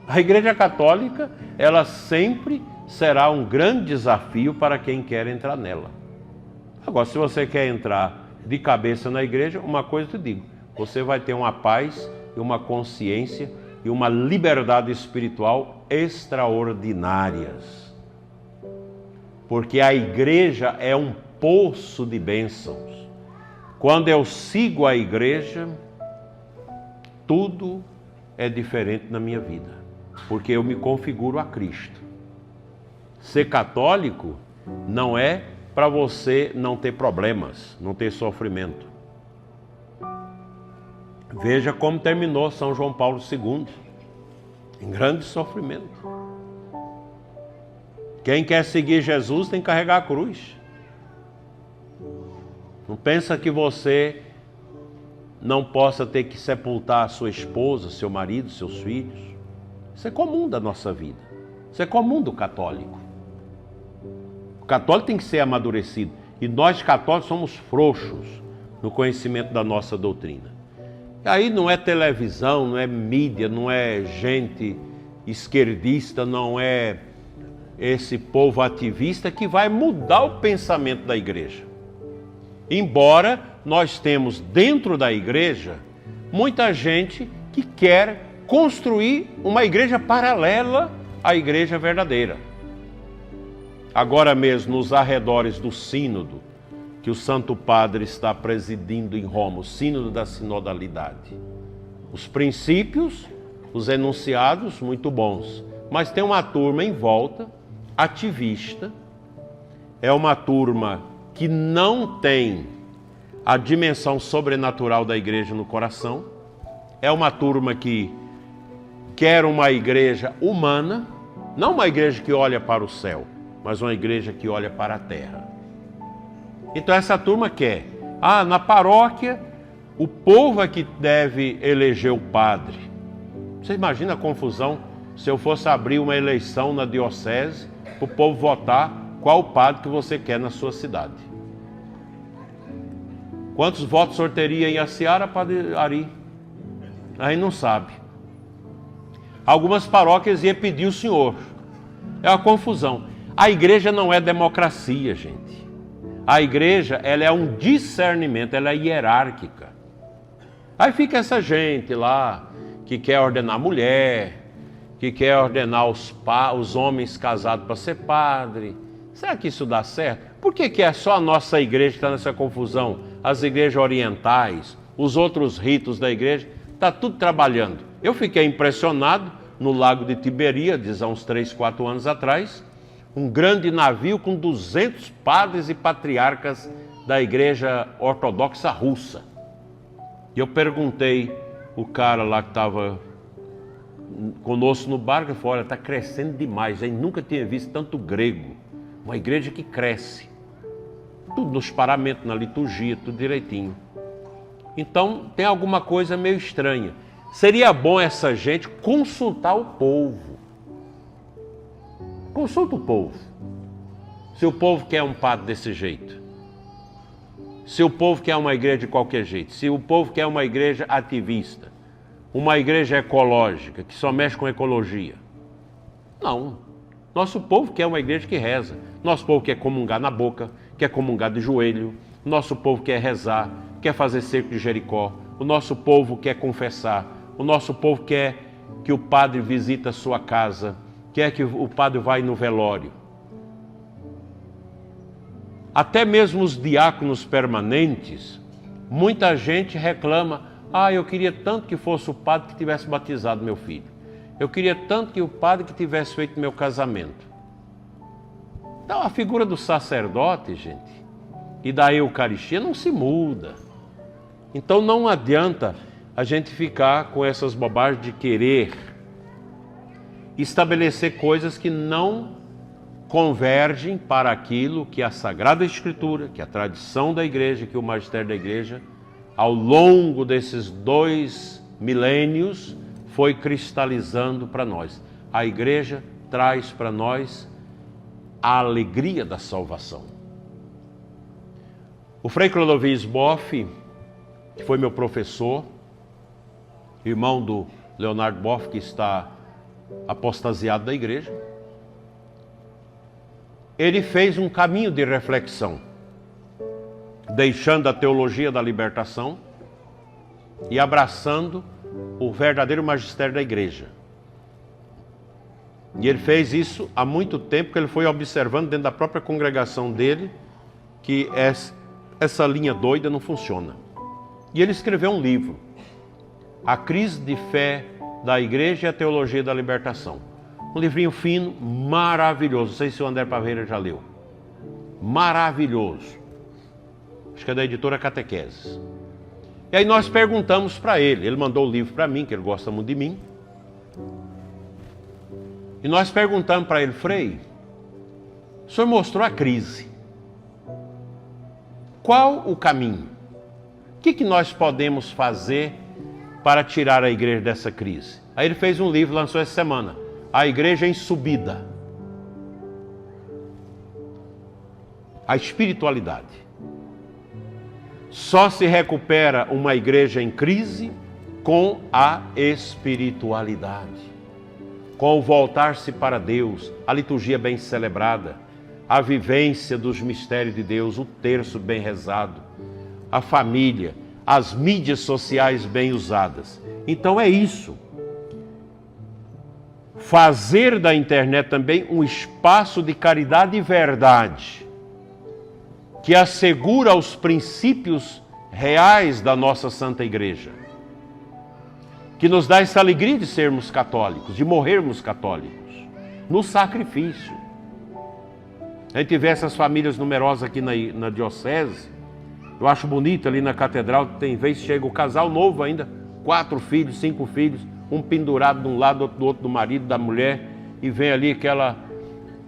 A Igreja Católica, ela sempre será um grande desafio para quem quer entrar nela. Agora, se você quer entrar de cabeça na igreja, uma coisa eu te digo, você vai ter uma paz e uma consciência e uma liberdade espiritual extraordinárias. Porque a igreja é um poço de bênçãos. Quando eu sigo a igreja, tudo é diferente na minha vida, porque eu me configuro a Cristo. Ser católico não é para você não ter problemas, não ter sofrimento. Veja como terminou São João Paulo II, em grande sofrimento. Quem quer seguir Jesus tem que carregar a cruz. Não pensa que você não possa ter que sepultar a sua esposa, seu marido, seus filhos. Isso é comum da nossa vida. Isso é comum do católico. O católico tem que ser amadurecido. E nós católicos somos frouxos no conhecimento da nossa doutrina. E aí não é televisão, não é mídia, não é gente esquerdista, não é esse povo ativista que vai mudar o pensamento da igreja. Embora nós temos dentro da igreja muita gente que quer construir uma igreja paralela à igreja verdadeira. Agora mesmo, nos arredores do sínodo, que o Santo Padre está presidindo em Roma, o Sínodo da Sinodalidade. Os princípios, os enunciados, muito bons, mas tem uma turma em volta, ativista, é uma turma que não tem a dimensão sobrenatural da igreja no coração, é uma turma que quer uma igreja humana, não uma igreja que olha para o céu, mas uma igreja que olha para a terra. Então essa turma quer, na paróquia, o povo é que deve eleger o padre. Você imagina a confusão se eu fosse abrir uma eleição na diocese, para o povo votar qual padre que você quer na sua cidade. Quantos votos sortearia em Iaciara, padre Ari? Aí não sabe. Algumas paróquias iam pedir o senhor. É uma confusão. A igreja não é democracia, gente. A igreja, ela é um discernimento, ela é hierárquica. Aí fica essa gente lá, que quer ordenar mulher, que quer ordenar os homens casados para ser padre. Será que isso dá certo? Por que é só a nossa igreja que está nessa confusão? As igrejas orientais, os outros ritos da igreja, está tudo trabalhando. Eu fiquei impressionado no Lago de Tiberíades, há uns 3, 4 anos atrás, um grande navio com 200 padres e patriarcas da igreja ortodoxa russa. E eu perguntei, o cara lá que estava conosco no barco, ele falou, olha, está crescendo demais, eu nunca tinha visto tanto grego, uma igreja que cresce, tudo nos paramentos, na liturgia, tudo direitinho. Então tem alguma coisa meio estranha. Seria bom essa gente consultar o povo. Consulta o povo. Se o povo quer um padre desse jeito. Se o povo quer uma igreja de qualquer jeito. Se o povo quer uma igreja ativista. Uma igreja ecológica, que só mexe com ecologia. Não. Nosso povo quer uma igreja que reza. Nosso povo quer comungar na boca, quer comungar de joelho. Nosso povo quer rezar, quer fazer cerco de Jericó. O nosso povo quer confessar. O nosso povo quer que o padre visite a sua casa, quer que o padre vá no velório. Até mesmo os diáconos permanentes, muita gente reclama, eu queria tanto que fosse o padre que tivesse batizado meu filho. Eu queria tanto que o padre que tivesse feito meu casamento. Então a figura do sacerdote, gente, e da Eucaristia não se muda. Então não adianta a gente ficar com essas bobagens de querer estabelecer coisas que não convergem para aquilo que a Sagrada Escritura, que a tradição da igreja, que o magistério da igreja, ao longo desses 2 milênios, foi cristalizando para nós. A igreja traz para nós a alegria da salvação. O Frei Clodovis Boff, que foi meu professor, irmão do Leonardo Boff, que está apostasiado da igreja, ele fez um caminho de reflexão, deixando a teologia da libertação e abraçando o verdadeiro magistério da igreja. E ele fez isso há muito tempo, que ele foi observando dentro da própria congregação dele que essa linha doida não funciona. E ele escreveu um livro, A Crise de Fé da Igreja e a Teologia da Libertação. Um livrinho fino, maravilhoso. Não sei se o André Paveira já leu. Maravilhoso. Acho que é da editora Catequeses. E aí nós perguntamos para ele. Ele mandou o livro para mim, que ele gosta muito de mim. E nós perguntamos para ele, Frei, o senhor mostrou a crise. Qual o caminho? O que nós podemos fazer para tirar a igreja dessa crise? Aí ele fez um livro, lançou essa semana, A Igreja em Subida. A espiritualidade. Só se recupera uma igreja em crise com a espiritualidade. Com o voltar-se para Deus, a liturgia bem celebrada, a vivência dos mistérios de Deus, o terço bem rezado, a família, as mídias sociais bem usadas. Então é isso. Fazer da internet também um espaço de caridade e verdade, que assegura os princípios reais da nossa Santa Igreja, que nos dá essa alegria de sermos católicos, de morrermos católicos, no sacrifício. A gente vê essas famílias numerosas aqui na diocese. Eu acho bonito ali na catedral, tem vezes chega o casal novo ainda, 4 filhos, 5 filhos, um pendurado de um lado, outro do outro, do marido, da mulher, e vem ali aquela...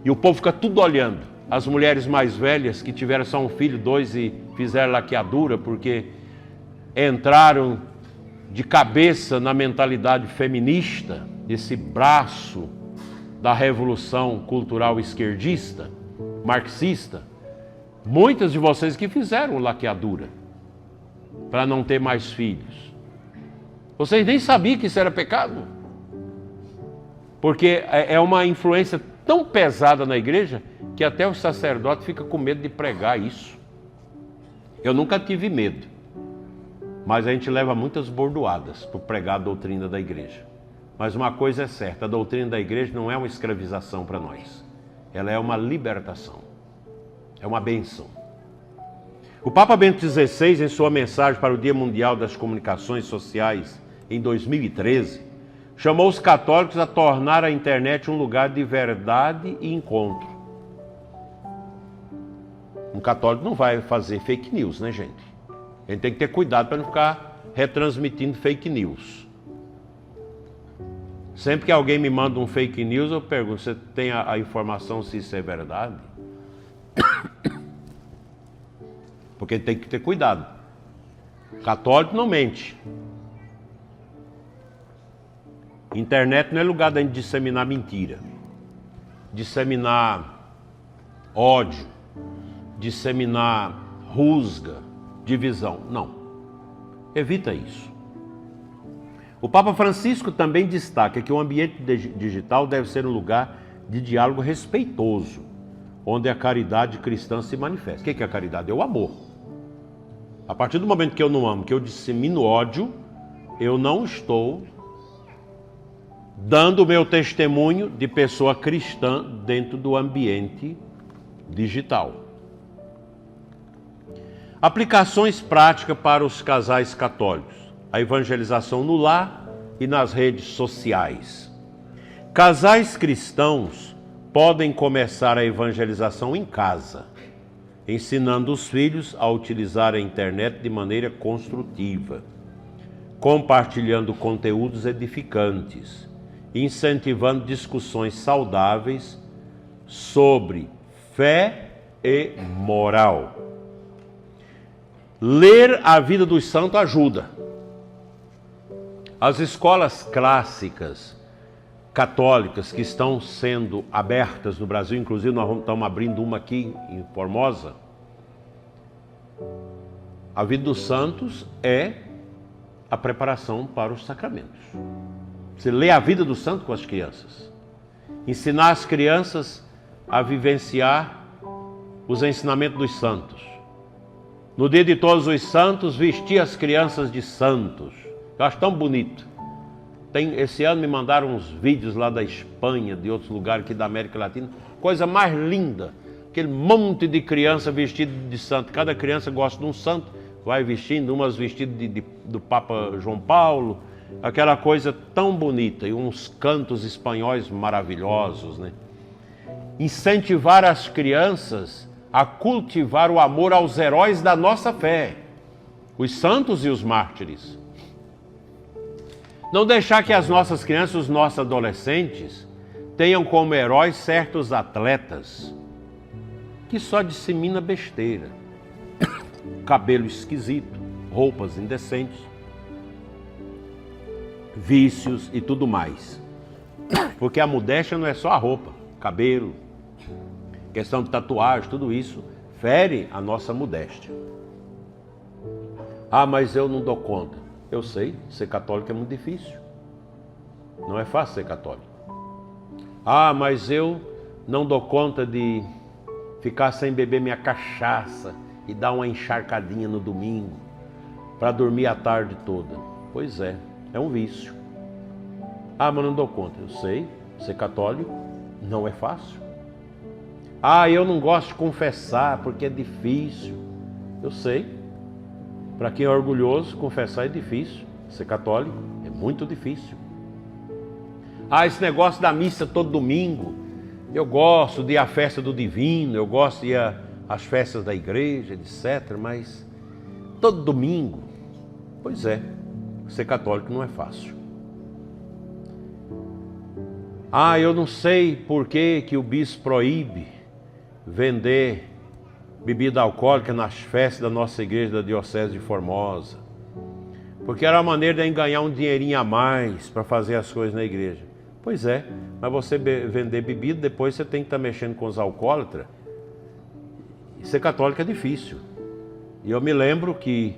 E o povo fica tudo olhando. As mulheres mais velhas que tiveram só um filho, 2 e fizeram laqueadura porque entraram de cabeça na mentalidade feminista, esse braço da revolução cultural esquerdista, marxista. Muitas de vocês que fizeram laqueadura para não ter mais filhos. Vocês nem sabiam que isso era pecado. Porque é uma influência tão pesada na igreja que até o sacerdote fica com medo de pregar isso. Eu nunca tive medo, mas a gente leva muitas bordoadas por pregar a doutrina da igreja. Mas uma coisa é certa, a doutrina da igreja não é uma escravização para nós. Ela é uma libertação. É uma bênção. O Papa Bento XVI, em sua mensagem para o Dia Mundial das Comunicações Sociais, em 2013, chamou os católicos a tornar a internet um lugar de verdade e encontro. Um católico não vai fazer fake news, né, gente? A gente tem que ter cuidado para não ficar retransmitindo fake news. Sempre que alguém me manda um fake news, eu pergunto, você tem a informação se isso é verdade? Porque tem que ter cuidado. Católico não mente. Internet não é lugar da gente disseminar mentira, disseminar ódio, disseminar rusga, divisão. Não. Evita isso. O Papa Francisco também destaca que o ambiente digital deve ser um lugar de diálogo respeitoso, onde a caridade cristã se manifesta. O que é a caridade? É o amor. A partir do momento que eu não amo, que eu dissemino ódio, eu não estou dando o meu testemunho de pessoa cristã dentro do ambiente digital. Aplicações práticas para os casais católicos. A evangelização no lar e nas redes sociais. Casais cristãos podem começar a evangelização em casa, ensinando os filhos a utilizar a internet de maneira construtiva, compartilhando conteúdos edificantes, incentivando discussões saudáveis sobre fé e moral. Ler a vida dos santos ajuda. As escolas clássicas católicas que estão sendo abertas no Brasil, inclusive nós estamos abrindo uma aqui em Formosa. A vida dos santos é a preparação para os sacramentos. Você lê a vida do santo com as crianças. Ensinar as crianças a vivenciar os ensinamentos dos santos. No dia de todos os santos, vestir as crianças de santos. Eu acho tão bonito. Esse ano me mandaram uns vídeos lá da Espanha, de outros lugares aqui da América Latina. Coisa mais linda. Aquele monte de criança vestida de santo. Cada criança gosta de um santo. Vai vestindo, umas vestidas do Papa João Paulo. Aquela coisa tão bonita. E uns cantos espanhóis maravilhosos, né? Incentivar as crianças a cultivar o amor aos heróis da nossa fé. Os santos e os mártires. Não deixar que as nossas crianças, os nossos adolescentes, tenham como heróis certos atletas que só dissemina besteira, cabelo esquisito, roupas indecentes, vícios e tudo mais. Porque a modéstia não é só a roupa, cabelo, questão de tatuagem, tudo isso fere a nossa modéstia. Ah, mas eu não dou conta. Eu sei, ser católico é muito difícil. Não é fácil ser católico. Ah, mas eu não dou conta de ficar sem beber minha cachaça e dar uma encharcadinha no domingo para dormir a tarde toda. Pois é um vício. Ah, mas não dou conta. Eu sei, ser católico não é fácil. Ah, eu não gosto de confessar porque é difícil. Eu sei. Para quem é orgulhoso, confessar é difícil. Ser católico é muito difícil. Ah, esse negócio da missa todo domingo. Eu gosto de ir à festa do divino, eu gosto de ir às festas da igreja, etc. Mas todo domingo, pois é, ser católico não é fácil. Ah, eu não sei por que o bispo proíbe vender bebida alcoólica nas festas da nossa igreja da Diocese de Formosa. Porque era a maneira de ganhar um dinheirinho a mais para fazer as coisas na igreja. Pois é, mas você vender bebida, depois você tem que estar mexendo com os alcoólatras. E ser católico é difícil. E eu me lembro que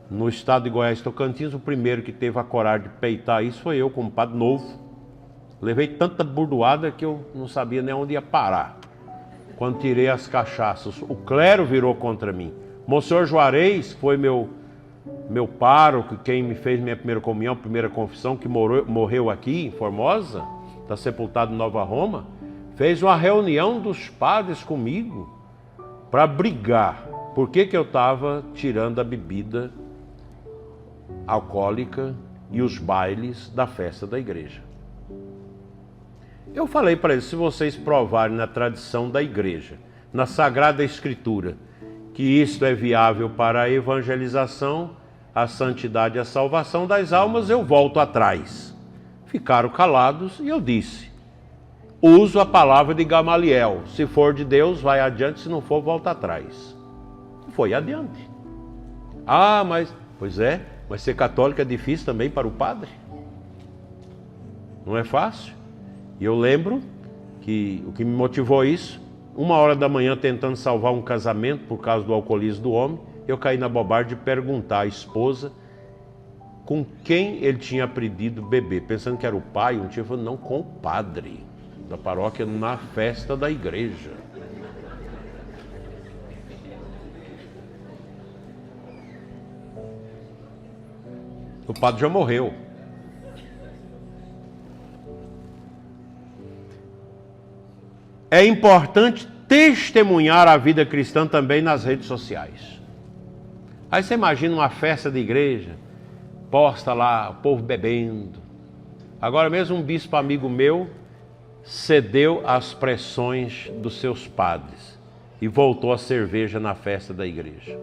no estado de Goiás, Tocantins, o primeiro que teve a coragem de peitar isso foi eu, como padre novo. Levei tanta burdoada que eu não sabia nem onde ia parar. Quando tirei as cachaças, o clero virou contra mim. Monsenhor Juarez foi meu pároco, quem me fez minha primeira comunhão, primeira confissão, que morreu aqui em Formosa, está sepultado em Nova Roma, fez uma reunião dos padres comigo para brigar. Por que eu estava tirando a bebida alcoólica e os bailes da festa da igreja? Eu falei para eles, se vocês provarem na tradição da igreja, na Sagrada Escritura, que isto é viável para a evangelização, a santidade e a salvação das almas, eu volto atrás. Ficaram calados e eu disse, uso a palavra de Gamaliel, se for de Deus, vai adiante, se não for, volta atrás. Foi adiante. Ah, pois é, mas ser católico é difícil também para o padre. Não é fácil. E eu lembro que o que me motivou a isso, 1h da manhã tentando salvar um casamento por causa do alcoolismo do homem, eu caí na bobagem de perguntar à esposa com quem ele tinha aprendido a beber, pensando que era o pai. Um dia falou, não, com o padre da paróquia na festa da igreja. O padre já morreu. É importante testemunhar a vida cristã também nas redes sociais. Aí você imagina uma festa de igreja, posta lá, o povo bebendo. Agora mesmo um bispo amigo meu cedeu às pressões dos seus padres e voltou a cerveja na festa da igreja.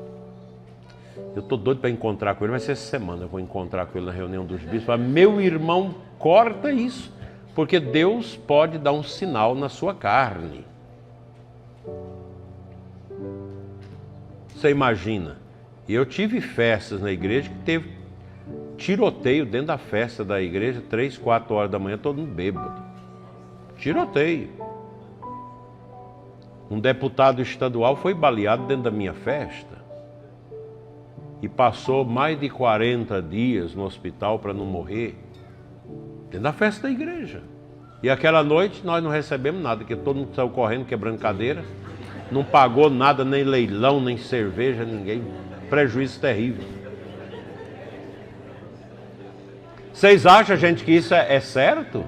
Eu estou doido para encontrar com ele, vai ser essa semana, eu vou encontrar com ele na reunião dos bispos. Mas, meu irmão, corta isso, porque Deus pode dar um sinal na sua carne. Você imagina, eu tive festas na igreja que teve tiroteio dentro da festa da igreja, 3, 4 horas da manhã, todo mundo bêbado. Tiroteio. Um deputado estadual foi baleado dentro da minha festa e passou mais de 40 dias no hospital para não morrer, dentro da festa da igreja. E aquela noite nós não recebemos nada, porque todo mundo saiu correndo, quebrando cadeira, não pagou nada, nem leilão, nem cerveja, ninguém. Prejuízo terrível. Vocês acham, gente, que isso é certo?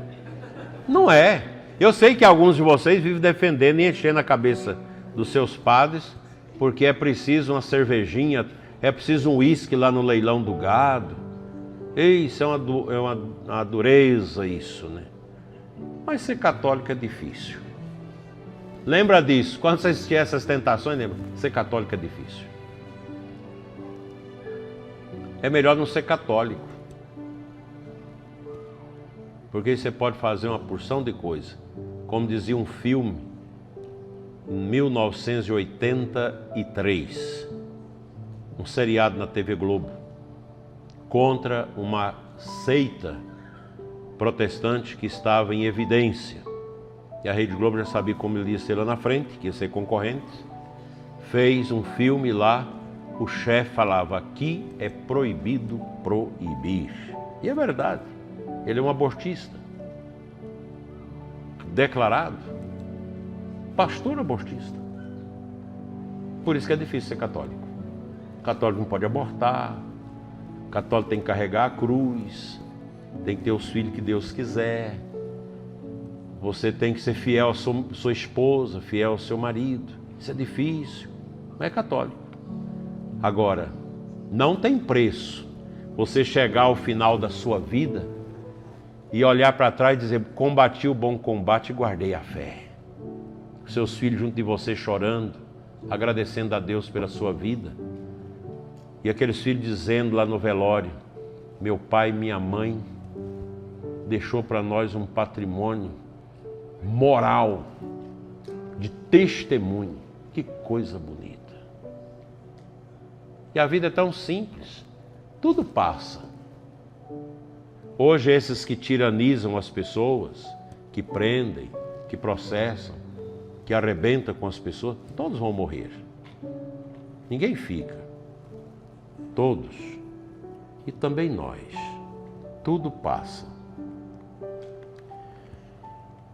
Não é. Eu sei que alguns de vocês vivem defendendo e enchendo a cabeça dos seus padres, porque é preciso uma cervejinha, é preciso um uísque lá no leilão do gado. Isso é uma dureza, isso, né? Mas ser católico é difícil. Lembra disso, quando vocês tinham essas tentações, lembra? Ser católico é difícil. É melhor não ser católico. Porque você pode fazer uma porção de coisa. Como dizia um filme, em 1983, um seriado na TV Globo, contra uma seita protestante que estava em evidência. E a Rede Globo já sabia como ele ia ser lá na frente, que ia ser concorrente. Fez um filme lá, o chefe falava, aqui é proibido proibir. E é verdade, ele é um abortista. Declarado, pastor abortista. Por isso que é difícil ser católico. O católico não pode abortar, o católico tem que carregar a cruz, tem que ter os filhos que Deus quiser. você tem que ser fiel à sua esposa, fiel ao seu marido. Isso é difícil, não é católico. Agora, não tem preço você chegar ao final da sua vida e olhar para trás e dizer: combati o bom combate e guardei a fé. Seus filhos junto de você chorando, agradecendo a Deus pela sua vida. E aqueles filhos dizendo lá no velório: meu pai e minha mãe deixou para nós um patrimônio moral, de testemunho. Que coisa bonita. E a vida é tão simples, tudo passa. Hoje esses que tiranizam as pessoas, que prendem, que processam, que arrebentam com as pessoas, todos vão morrer. Ninguém fica. Todos. E também nós. Tudo passa.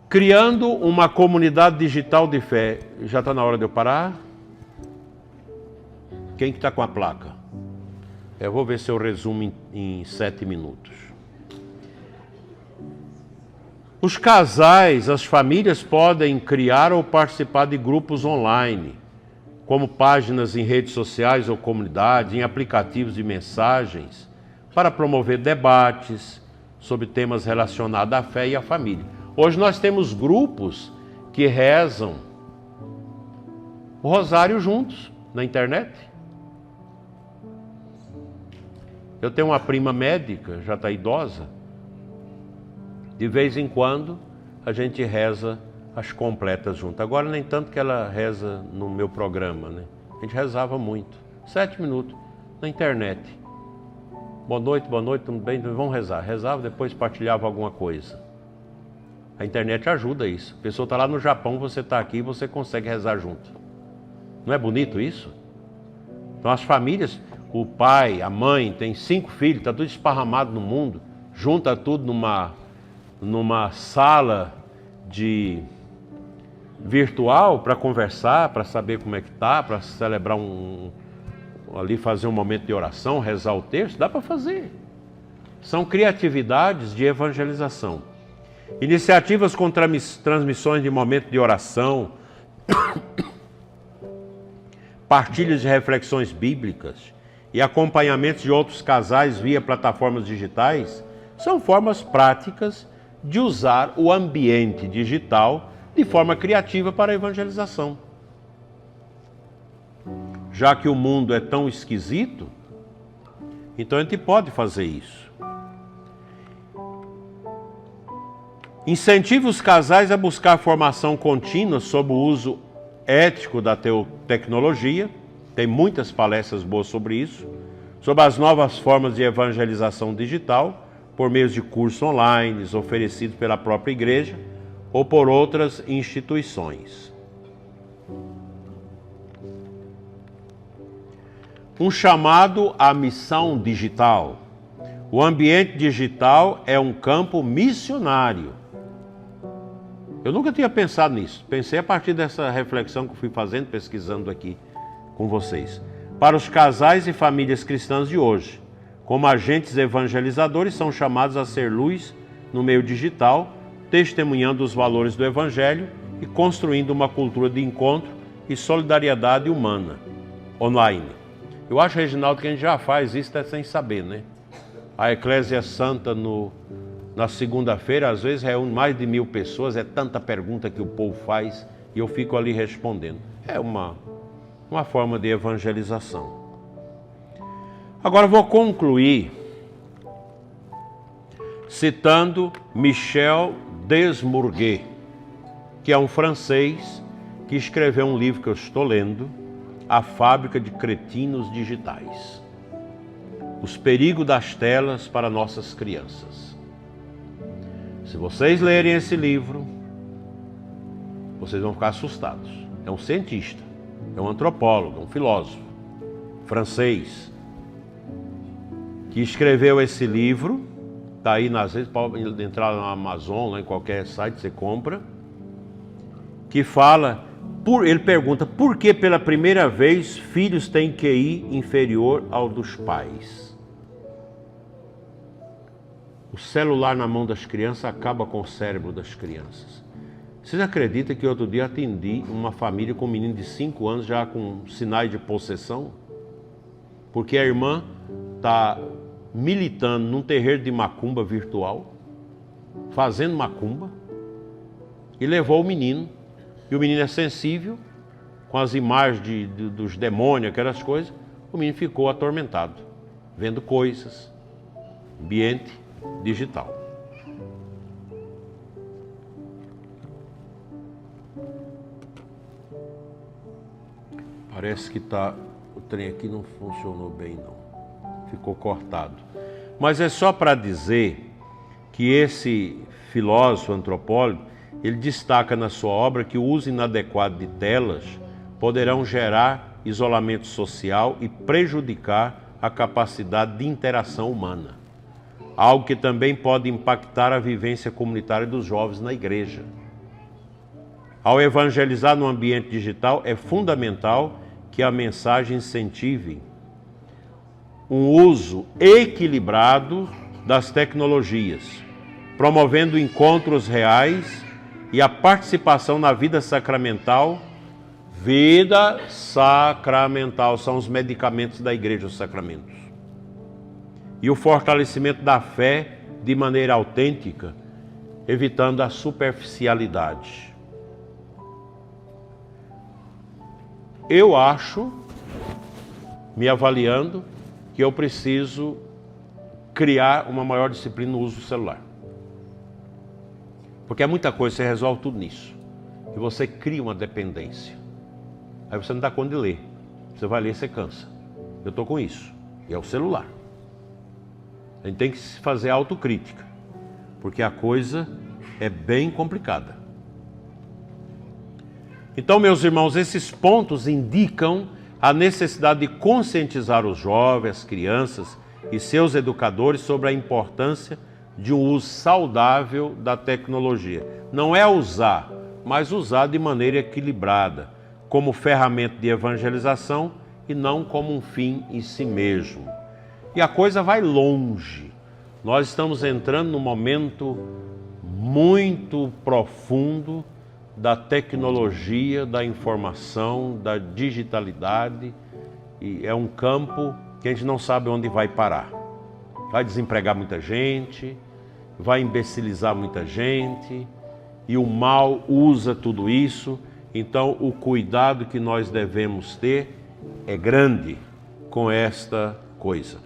Criando uma comunidade digital de fé. Já está na hora de eu parar? Quem que está com a placa? Eu vou ver se eu resumo em 7 minutos. Os casais, as famílias podem criar ou participar de grupos online, como páginas em redes sociais ou comunidades, em aplicativos de mensagens, para promover debates sobre temas relacionados à fé e à família. Hoje nós temos grupos que rezam o rosário juntos na internet. Eu tenho uma prima médica, já está idosa. De vez em quando a gente reza as completas juntas. Agora nem tanto que ela reza no meu programa, né? A gente rezava muito. 7 minutos na internet. Boa noite, tudo bem? Vamos rezar. Rezava, depois partilhava alguma coisa. A internet ajuda isso. A pessoa está lá no Japão, você está aqui e você consegue rezar junto. Não é bonito isso? Então as famílias, o pai, a mãe, tem 5 filhos, está tudo esparramado no mundo, junta tudo numa sala de virtual para conversar, para saber como é que está, para celebrar ali fazer um momento de oração, rezar o texto, dá para fazer. São criatividades de evangelização. Iniciativas com transmissões de momento de oração, partilhas de reflexões bíblicas e acompanhamentos de outros casais via plataformas digitais são formas práticas de usar o ambiente digital de forma criativa para a evangelização. Já que o mundo é tão esquisito, então a gente pode fazer isso. Incentive os casais a buscar formação contínua sobre o uso ético da tecnologia. Tem muitas palestras boas sobre isso. Sobre as novas formas de evangelização digital, por meio de cursos online oferecidos pela própria igreja ou por outras instituições. Um chamado à missão digital. O ambiente digital é um campo missionário. Eu nunca tinha pensado nisso. Pensei a partir dessa reflexão que eu fui fazendo, pesquisando aqui com vocês. Para os casais e famílias cristãs de hoje, como agentes evangelizadores, são chamados a ser luz no meio digital, testemunhando os valores do Evangelho e construindo uma cultura de encontro e solidariedade humana online. Eu acho, Reginaldo, que a gente já faz isso até sem saber, né? A Eclésia Santa na segunda-feira, às vezes reúne mais de 1000 pessoas, é tanta pergunta que o povo faz e eu fico ali respondendo. É uma forma de evangelização. Agora vou concluir citando Michel Desmourguet, que é um francês que escreveu um livro que eu estou lendo, A Fábrica de Cretinos Digitais. Os perigos das telas para nossas crianças. Se vocês lerem esse livro, vocês vão ficar assustados. É um cientista, é um antropólogo, um filósofo francês que escreveu esse livro. Está aí, às vezes pode entrar na Amazon, lá em qualquer site você compra, que fala, ele pergunta por que pela primeira vez filhos têm QI inferior ao dos pais. O celular na mão das crianças acaba com o cérebro das crianças. Vocês acreditam que outro dia atendi uma família com um menino de 5 anos já com sinais de possessão? Porque a irmã está militando num terreiro de macumba virtual, fazendo macumba, e levou o menino. E o menino é sensível, com as imagens dos demônios, aquelas coisas. O menino ficou atormentado, vendo coisas, ambiente digital. Parece que o trem aqui não funcionou bem não, ficou cortado. Mas é só para dizer que esse filósofo antropólogo, ele destaca na sua obra que o uso inadequado de telas poderão gerar isolamento social e prejudicar a capacidade de interação humana, algo que também pode impactar a vivência comunitária dos jovens na igreja. Ao evangelizar no ambiente digital, é fundamental que a mensagem incentive um uso equilibrado das tecnologias, promovendo encontros reais e a participação na vida sacramental. Vida sacramental são os medicamentos da igreja, os sacramentos. E o fortalecimento da fé de maneira autêntica, evitando a superficialidade. Eu acho, me avaliando, que eu preciso criar uma maior disciplina no uso do celular. Porque é muita coisa, você resolve tudo nisso. E você cria uma dependência. Aí você não dá conta de ler. Você vai ler, você cansa. Eu estou com isso. E é o celular. A gente tem que fazer autocrítica. Porque a coisa é bem complicada. Então, meus irmãos, esses pontos indicam a necessidade de conscientizar os jovens, as crianças e seus educadores sobre a importância de um uso saudável da tecnologia. Não é usar, mas usar de maneira equilibrada, como ferramenta de evangelização e não como um fim em si mesmo. E a coisa vai longe. Nós estamos entrando num momento muito profundo da tecnologia, da informação, da digitalidade, e é um campo que a gente não sabe onde vai parar. Vai desempregar muita gente, vai imbecilizar muita gente, e o mal usa tudo isso. Então o cuidado que nós devemos ter é grande com esta coisa.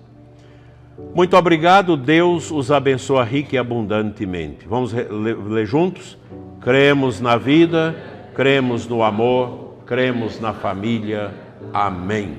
Muito obrigado, Deus os abençoa rica e abundantemente. Vamos ler juntos? Cremos na vida, cremos no amor, cremos na família. Amém.